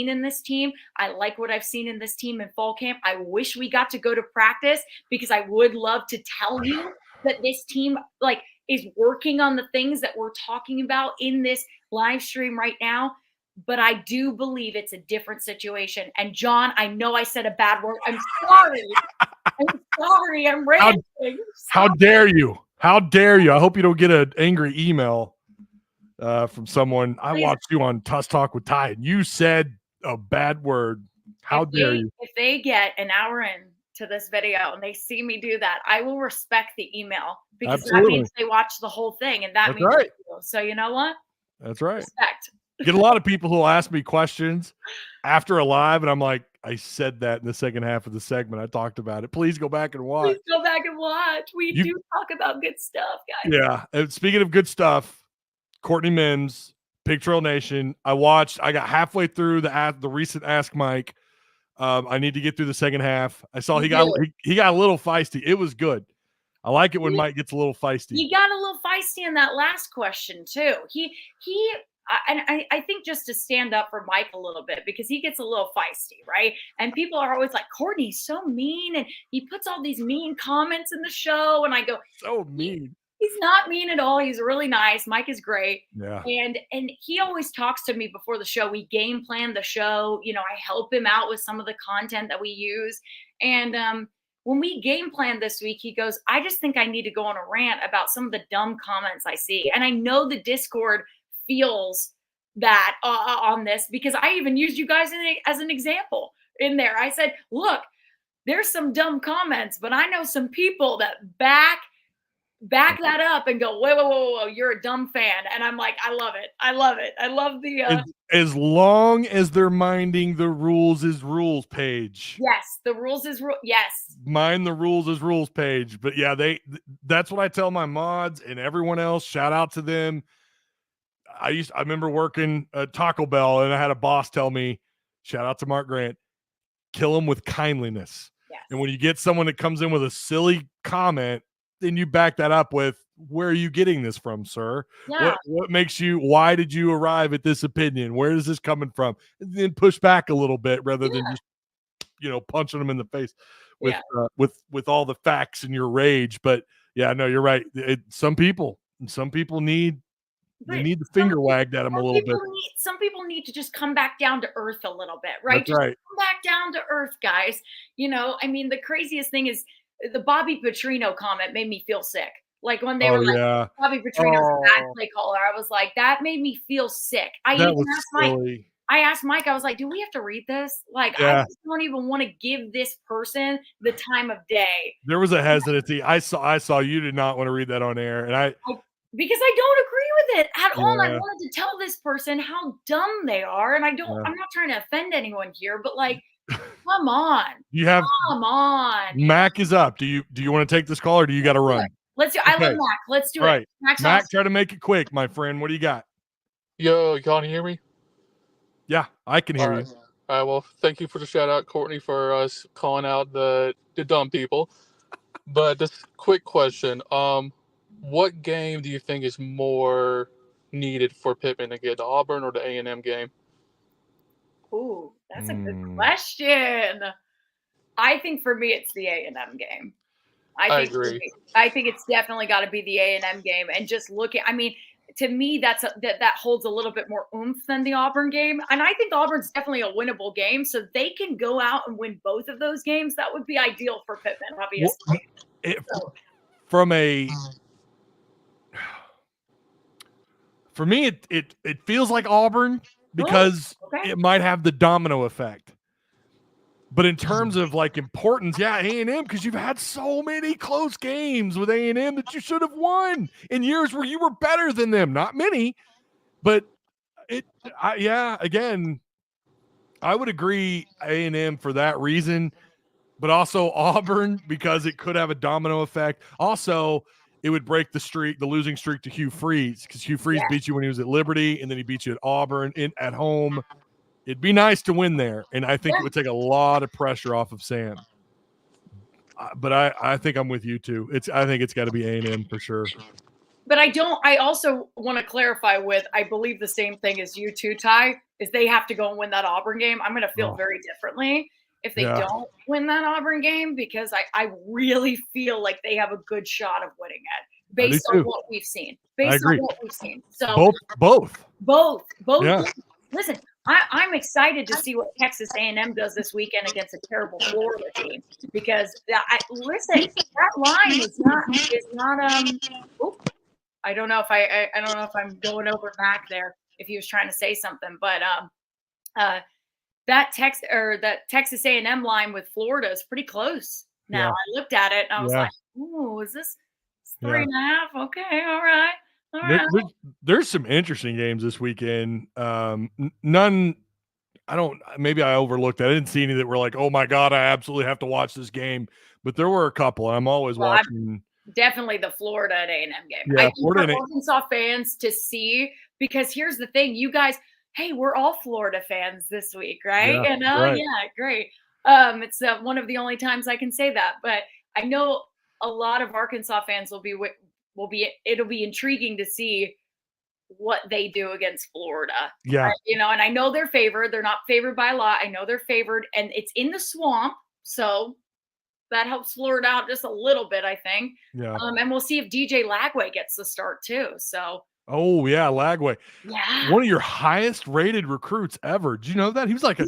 in this team. I like what I've seen in this team in fall camp. I wish we got to go to practice, because I would love to tell you that this team is working on the things that we're talking about in this live stream right now. But I do believe it's a different situation. And John, I know I said a bad word. I'm sorry. I'm ranting. How dare you? How dare you? I hope you don't get an angry email from someone. Please. I watched you on Tusk Talk with Ty, and you said a bad word. How dare you? If they get an hour in to this video and they see me do that, I will respect the email, because that means they watched the whole thing, and that means right. So you know what? That's right. Respect. Get a lot of people who will ask me questions after a live, and I'm like, I said that in the second half of the segment. I talked about it. Please go back and watch. Please go back and watch. We do talk about good stuff, guys. Yeah. And speaking of good stuff, Courtney Mims, Pig Trail Nation. I got halfway through the recent Ask Mike. I need to get through the second half. I saw he got a little feisty. It was good. I like it when Mike gets a little feisty. He got a little feisty in that last question too. I think just to stand up for Mike a little bit, because he gets a little feisty, right? And people are always like, Courtney's so mean, and he puts all these mean comments in the show. And I go, so mean. He's not mean at all. He's really nice. Mike is great. Yeah. And he always talks to me before the show. We game plan the show. I help him out with some of the content that we use. And when we game planned this week, he goes, I just think I need to go on a rant about some of the dumb comments I see. And I know the Discord feels that on this, because I even used you guys as an example in there. I said, look, there's some dumb comments, but I know some people that back that up and go, whoa, you're a dumb fan. And I'm like, I love it. I love the as long as they're minding the rules is rules page. Yes, the rules is yes. Mind the rules is rules page. But yeah, that's what I tell my mods and everyone else. Shout out to them. I remember working at Taco Bell, and I had a boss tell me, shout out to Mark Grant, kill them with kindliness. Yes. And when you get someone that comes in with a silly comment, then you back that up with, where are you getting this from, sir? Yeah. What makes you, why did you arrive at this opinion? Where is this coming from? And then push back a little bit rather than just, punching them in the face with all the facts and your rage. But yeah, no, you're right. Some people need, they need the finger wagged at them a little bit. Some people need to just come back down to earth a little bit, right? That's right. Come back down to earth, guys. I mean, the craziest thing is the Bobby Petrino comment made me feel sick. Like when they were like, Bobby Petrino's a bad play caller, I was like, that made me feel sick. I asked Mike, I was like, do we have to read this? Like, I just don't even want to give this person the time of day. There was a hesitancy. I saw you did not want to read that on air. And because I don't agree with it at all. I wanted to tell this person how dumb they are. And I'm not trying to offend anyone here, but like, come on. Come on. Mac is up. Do you want to take this call or do you got to run? Let's do. Okay. I love Mac. Let's do it. Mac, try to make it quick, my friend. What do you got? Yo, y'all can hear me? Yeah, I can hear you. All right. Well, thank you for the shout out, Courtney, for us calling out the dumb people. But this quick question: what game do you think is more needed for Pittman to get, the Auburn or the A&M game? Ooh, that's a good question. I think for me, it's the A&M game. I agree. I think it's definitely got to be the A&M game. And just to me, that holds a little bit more oomph than the Auburn game. And I think Auburn's definitely a winnable game. So they can go out and win both of those games. That would be ideal for Pittman, obviously. For me, it feels like Auburn because it might have the domino effect. But in terms of like importance, A&M, because you've had so many close games with A&M that you should have won in years where you were better than them. Not many, but again, I would agree A&M for that reason, but also Auburn because it could have a domino effect. Also, it would break the losing streak to Hugh Freeze, because Hugh Freeze beat you when he was at Liberty, and then he beat you at Auburn at home. It'd be nice to win there, and I think it would take a lot of pressure off of Sam. But I think I'm with you too. I think it's got to be A&M for sure. But I also want to clarify I believe the same thing as you too, Ty, is they have to go and win that Auburn game. I'm going to feel very differently if they don't win that Auburn game, because I really feel like they have a good shot of winning it based on what we've seen. So both. Yeah. Listen, I'm excited to see what Texas A&M does this weekend against a terrible Florida team, because that line is not. I don't know if I don't know if I'm going over Mac there if he was trying to say something, but that Texas A&M line with Florida is pretty close now. I looked at it and I was like, "Ooh, is this 3.5? Okay, all right." There's some interesting games this weekend. None. Maybe I overlooked that. I didn't see any that were like, oh my God, I absolutely have to watch this game. But there were a couple. I'm always watching. Definitely the Florida and A&M game. I think for Arkansas fans to see, because here's the thing, you guys, hey, we're all Florida fans this week, right? Great. It's one of the only times I can say that. But I know a lot of Arkansas fans it'll be intriguing to see what they do against Florida. Yeah. Right? And I know they're favored. They're not favored by a lot. I know they're favored, and it's in the swamp. So that helps Florida out just a little bit, I think. Yeah. And we'll see if DJ Lagway gets the start too. So. Oh yeah, Lagway. Yeah. One of your highest rated recruits ever. Did you know that? He was like a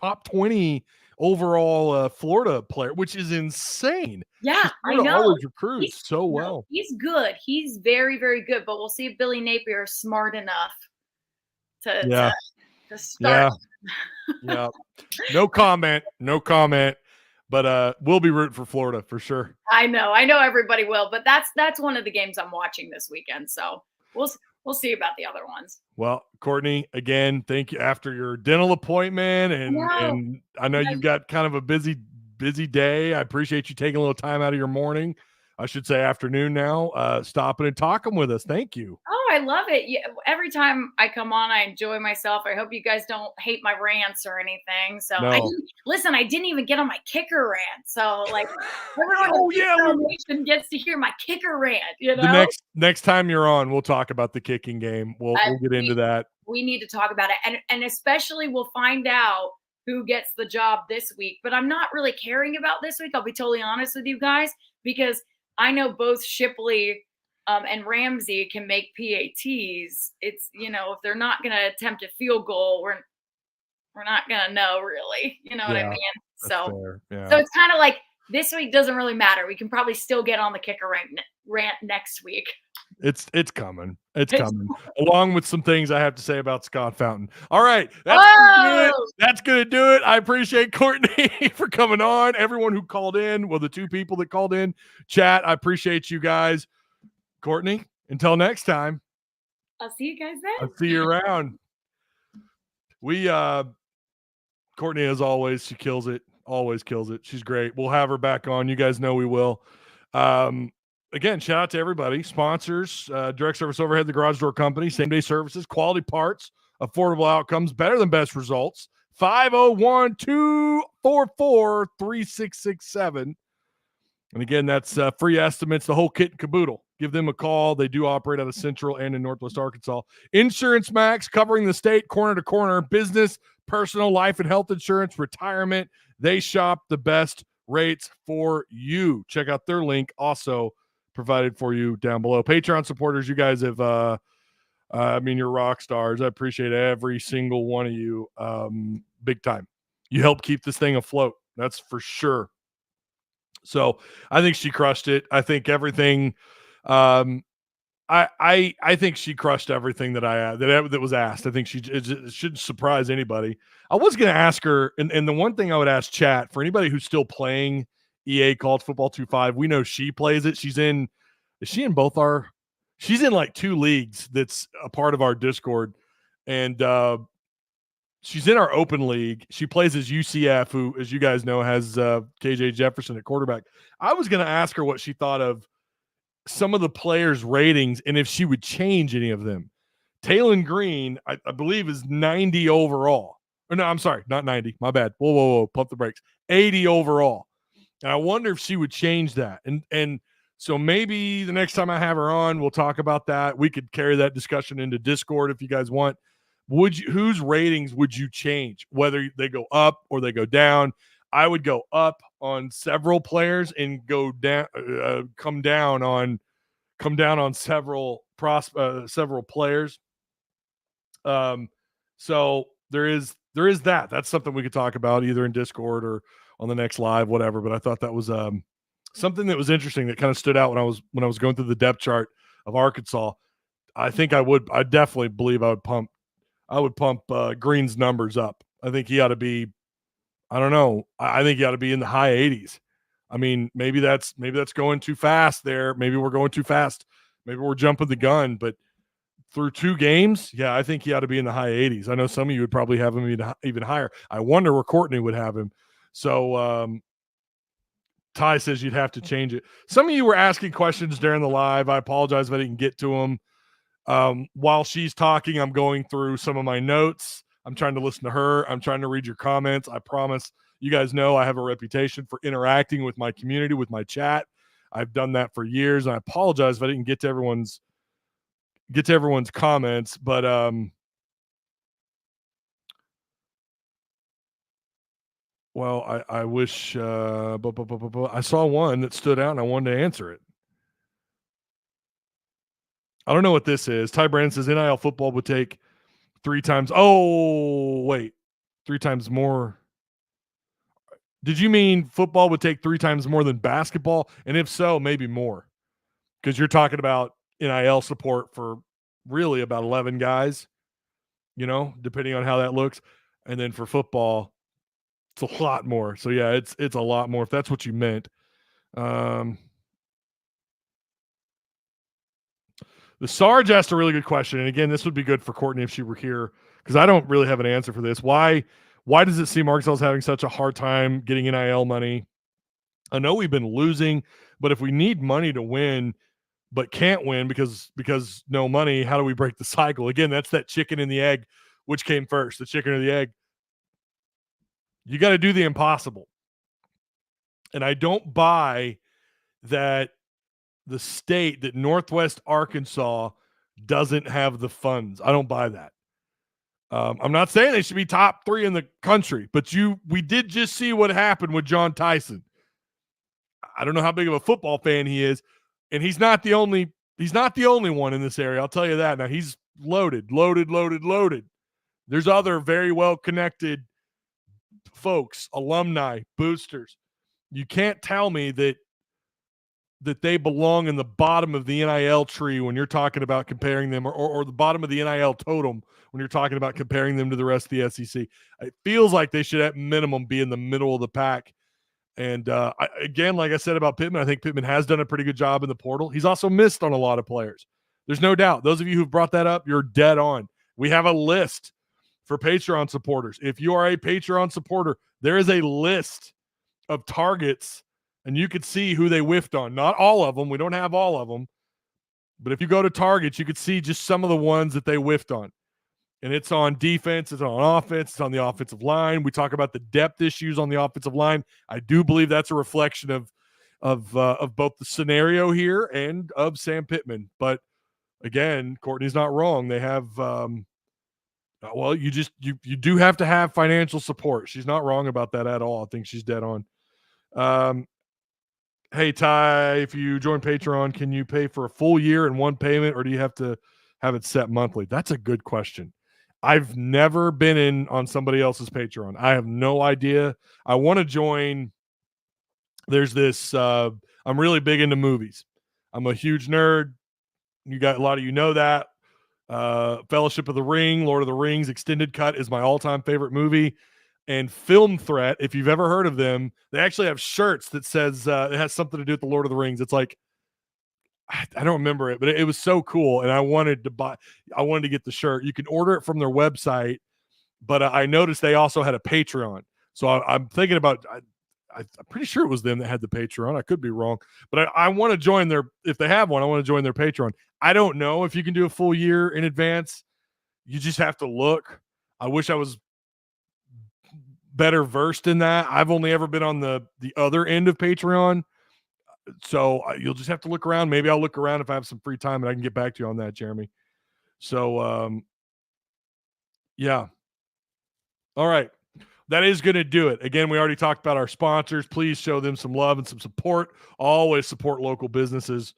top 20 overall Florida player, which is insane. Yeah, I know. Always recruits well. He's good. He's very, very good. But we'll see if Billy Napier is smart enough to start. Yeah. No comment. But we'll be rooting for Florida for sure. I know everybody will. But that's one of the games I'm watching this weekend. So we'll see about the other ones. Well, Courtney, again, thank you after your dental appointment, and I know you've got kind of a busy day. I appreciate you taking a little time out of your morning. I should say afternoon now, stopping and talking with us. Thank you. Oh, I love it. Yeah, every time I come on, I enjoy myself. I hope you guys don't hate my rants or anything. So No. I didn't even get on my kicker rant. So like everyone Oh, yeah, nation gets to hear my kicker rant, you know? The next time you're on, we'll talk about the kicking game. We'll get into that. We need to talk about it. And especially we'll find out who gets the job this week. But I'm not really caring about this week. I'll be totally honest with you guys, because I know both Shipley and Ramsey can make PATs. It's, if they're not going to attempt a field goal, we're not going to know really. You know what I mean? So, so it's kind of like this week doesn't really matter. We can probably still get on the kicker rant next week. It's coming. It's coming. Along with some things I have to say about Scott Fountain. All right. That's going to do it. I appreciate Courtney for coming on. Everyone who called in, well, the two people that called in, chat, I appreciate you guys. Courtney, until next time. I'll see you guys then. I'll see you around. Courtney, as always, she kills it. Always kills it. She's great. We'll have her back on. You guys know we will. Again, shout out to everybody. Sponsors, direct service overhead, the garage door company, same-day services, quality parts, affordable outcomes, better than best results. 501-244-3667. And again, that's free estimates, the whole kit and caboodle. Give them a call. They do operate out of Central and in Northwest Arkansas. Insurance Max, covering the state corner to corner, business, personal, life and health insurance, retirement. They shop the best rates for you. Check out their link, also provided for you down below. Patreon supporters, you guys have, you're rock stars. I appreciate every single one of you, big time. You help keep this thing afloat. That's for sure. So I think she crushed it. I think everything. I think she crushed everything that was asked. I think it shouldn't surprise anybody. I was going to ask her, and the one thing I would ask chat, for anybody who's still playing EA College Football 2.5, we know she plays it. She's in like 2 leagues that's a part of our Discord, and she's in our open league. She plays as UCF, who, as you guys know, has KJ Jefferson at quarterback. I was going to ask her what she thought of some of the players' ratings and if she would change any of them. Taen Green, I believe, is 90 overall. Or no, I'm sorry, not 90. My bad. Whoa. Pump the brakes. 80 overall. And I wonder if she would change that. And so maybe the next time I have her on, we'll talk about that. We could carry that discussion into Discord if you guys want. Whose ratings would you change, whether they go up or they go down? I would go up on several players and go down, come down on several players. So there is that. That's something we could talk about either in Discord or on the next live, whatever. But I thought that was something that was interesting that kind of stood out when I was going through the depth chart of Arkansas. I think I definitely believe I would pump Green's numbers up. I think he ought to be, I don't know. I think he ought to be in the high 80s. I mean, maybe that's going too fast there. Maybe we're going too fast. Maybe we're jumping the gun, but through 2 games, yeah, I think he ought to be in the high 80s. I know some of you would probably have him even higher. I wonder where Courtney would have him. So Ty says you'd have to change it. Some of you were asking questions during the live. I apologize if I didn't get to them. While she's talking, I'm going through some of my notes. I'm trying to listen to her. I'm trying to read your comments. I promise. You guys know I have a reputation for interacting with my community, with my chat. I've done that for years, and I apologize if I didn't get to everyone's comments. But well, I wish I saw one that stood out, and I wanted to answer it. I don't know what this is. Ty Brand says NIL football would take 3 times. Oh, wait, 3 times more. Did you mean football would take 3 times more than basketball? And if so, maybe more. Because you're talking about NIL support for really about 11 guys, depending on how that looks. And then for football, it's a lot more. So, yeah, it's a lot more if that's what you meant. The Sarge asked a really good question. And, again, this would be good for Courtney if she were here because I don't really have an answer for this. Why does it seem Arkansas is having such a hard time getting NIL money? I know we've been losing, but if we need money to win, but can't win because no money, how do we break the cycle? Again, that's that chicken and the egg. Which came first, the chicken or the egg? You got to do the impossible. And I don't buy that that Northwest Arkansas doesn't have the funds. I don't buy that. I'm not saying they should be top 3 in the country, but we did just see what happened with John Tyson. I don't know how big of a football fan he is, and he's not the only one in this area. I'll tell you that. Now he's loaded. There's other very well connected folks, alumni, boosters. You can't tell me that they belong in the bottom of the NIL tree when you're talking about comparing them, or the bottom of the NIL totem when you're talking about comparing them to the rest of the SEC. It feels like they should at minimum be in the middle of the pack. And again, like I said about Pittman, I think Pittman has done a pretty good job in the portal. He's also missed on a lot of players. There's no doubt. Those of you who've brought that up, you're dead on. We have a list for Patreon supporters. If you are a Patreon supporter, there is a list of targets, and you could see who they whiffed on. Not all of them. We don't have all of them. But if you go to targets, you could see just some of the ones that they whiffed on. And it's on defense, it's on offense, it's on the offensive line. We talk about the depth issues on the offensive line. I do believe that's a reflection of both the scenario here and of Sam Pittman. But again, Courtney's not wrong. They have you do have to have financial support. She's not wrong about that at all. I think she's dead on. Hey, Ty, if you join Patreon, can you pay for a full year in one payment, or do you have to have it set monthly? That's a good question. I've never been in on somebody else's Patreon. I have no idea. I want to join. There's this, I'm really big into movies. I'm a huge nerd. You got a lot of you know that. Fellowship of the Ring, Lord of the Rings extended cut is my all-time favorite movie. And Film Threat, if you've ever heard of them, they actually have shirts that says it has something to do with the Lord of the Rings. It's like, I don't remember it, but it was so cool. And I wanted to get the shirt. You can order it from their website, but I noticed they also had a Patreon. So I'm thinking about, I'm pretty sure it was them that had the Patreon. I could be wrong, but I want to join if they have one, I want to join their Patreon. I don't know if you can do a full year in advance. You just have to look. I wish I was better versed in that. I've only ever been on the other end of Patreon. So you'll just have to look around. Maybe I'll look around if I have some free time and I can get back to you on that, Jeremy. So, yeah. All right. That is going to do it. Again, we already talked about our sponsors. Please show them some love and some support. Always support local businesses.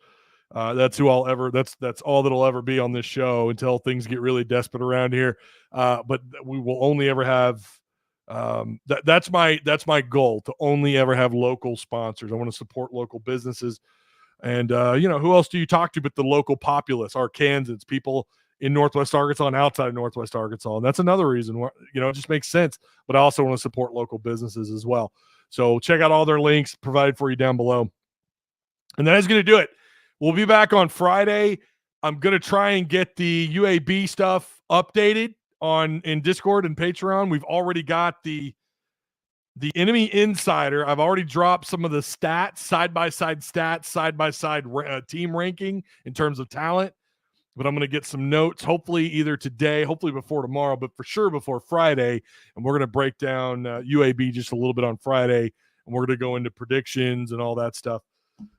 That's all that'll ever be on this show until things get really desperate around here. But we will only ever have that's my goal, to only ever have local sponsors. I want to support local businesses. And who else do you talk to but the local populace, Arkansans, people in Northwest Arkansas and outside of Northwest Arkansas. And that's another reason why, it just makes sense. But I also want to support local businesses as well. So check out all their links provided for you down below. And that is going to do it. We'll be back on Friday. I'm going to try and get the UAB stuff updated in Discord and Patreon. We've already got the Enemy Insider. I've already dropped some of the stats, side-by-side team ranking in terms of talent. But I'm going to get some notes, hopefully either today, hopefully before tomorrow, but for sure before Friday. And we're going to break down UAB just a little bit on Friday. And we're going to go into predictions and all that stuff.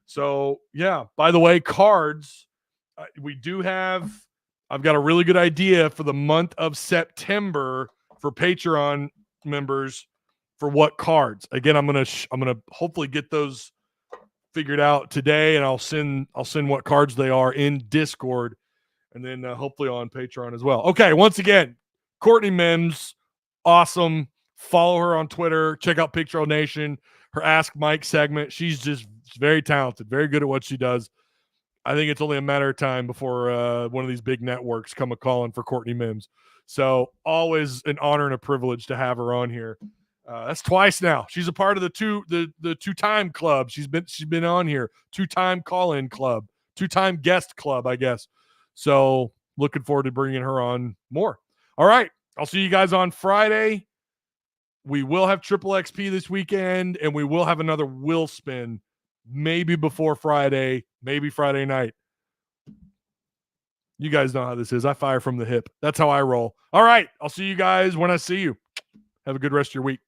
So, yeah, by the way, cards, I've got a really good idea for the month of September for Patreon members for what cards. Again, I'm going to hopefully get those figured out today, and I'll send what cards they are in Discord, and then hopefully on Patreon as well. Okay, once again, Courtney Mims, awesome. Follow her on Twitter. Check out Picture Nation, her Ask Mike segment. She's just very talented, very good at what she does. I think it's only a matter of time before one of these big networks come a-calling for Courtney Mims. So always an honor and a privilege to have her on here. That's twice now. She's a part of the two-time club. She's been on here. Two-time call-in club. Two-time guest club, I guess. So looking forward to bringing her on more. All right. I'll see you guys on Friday. We will have triple XP this weekend, and we will have another will spin maybe before Friday, maybe Friday night. You guys know how this is. I fire from the hip. That's how I roll. All right. I'll see you guys when I see you. Have a good rest of your week.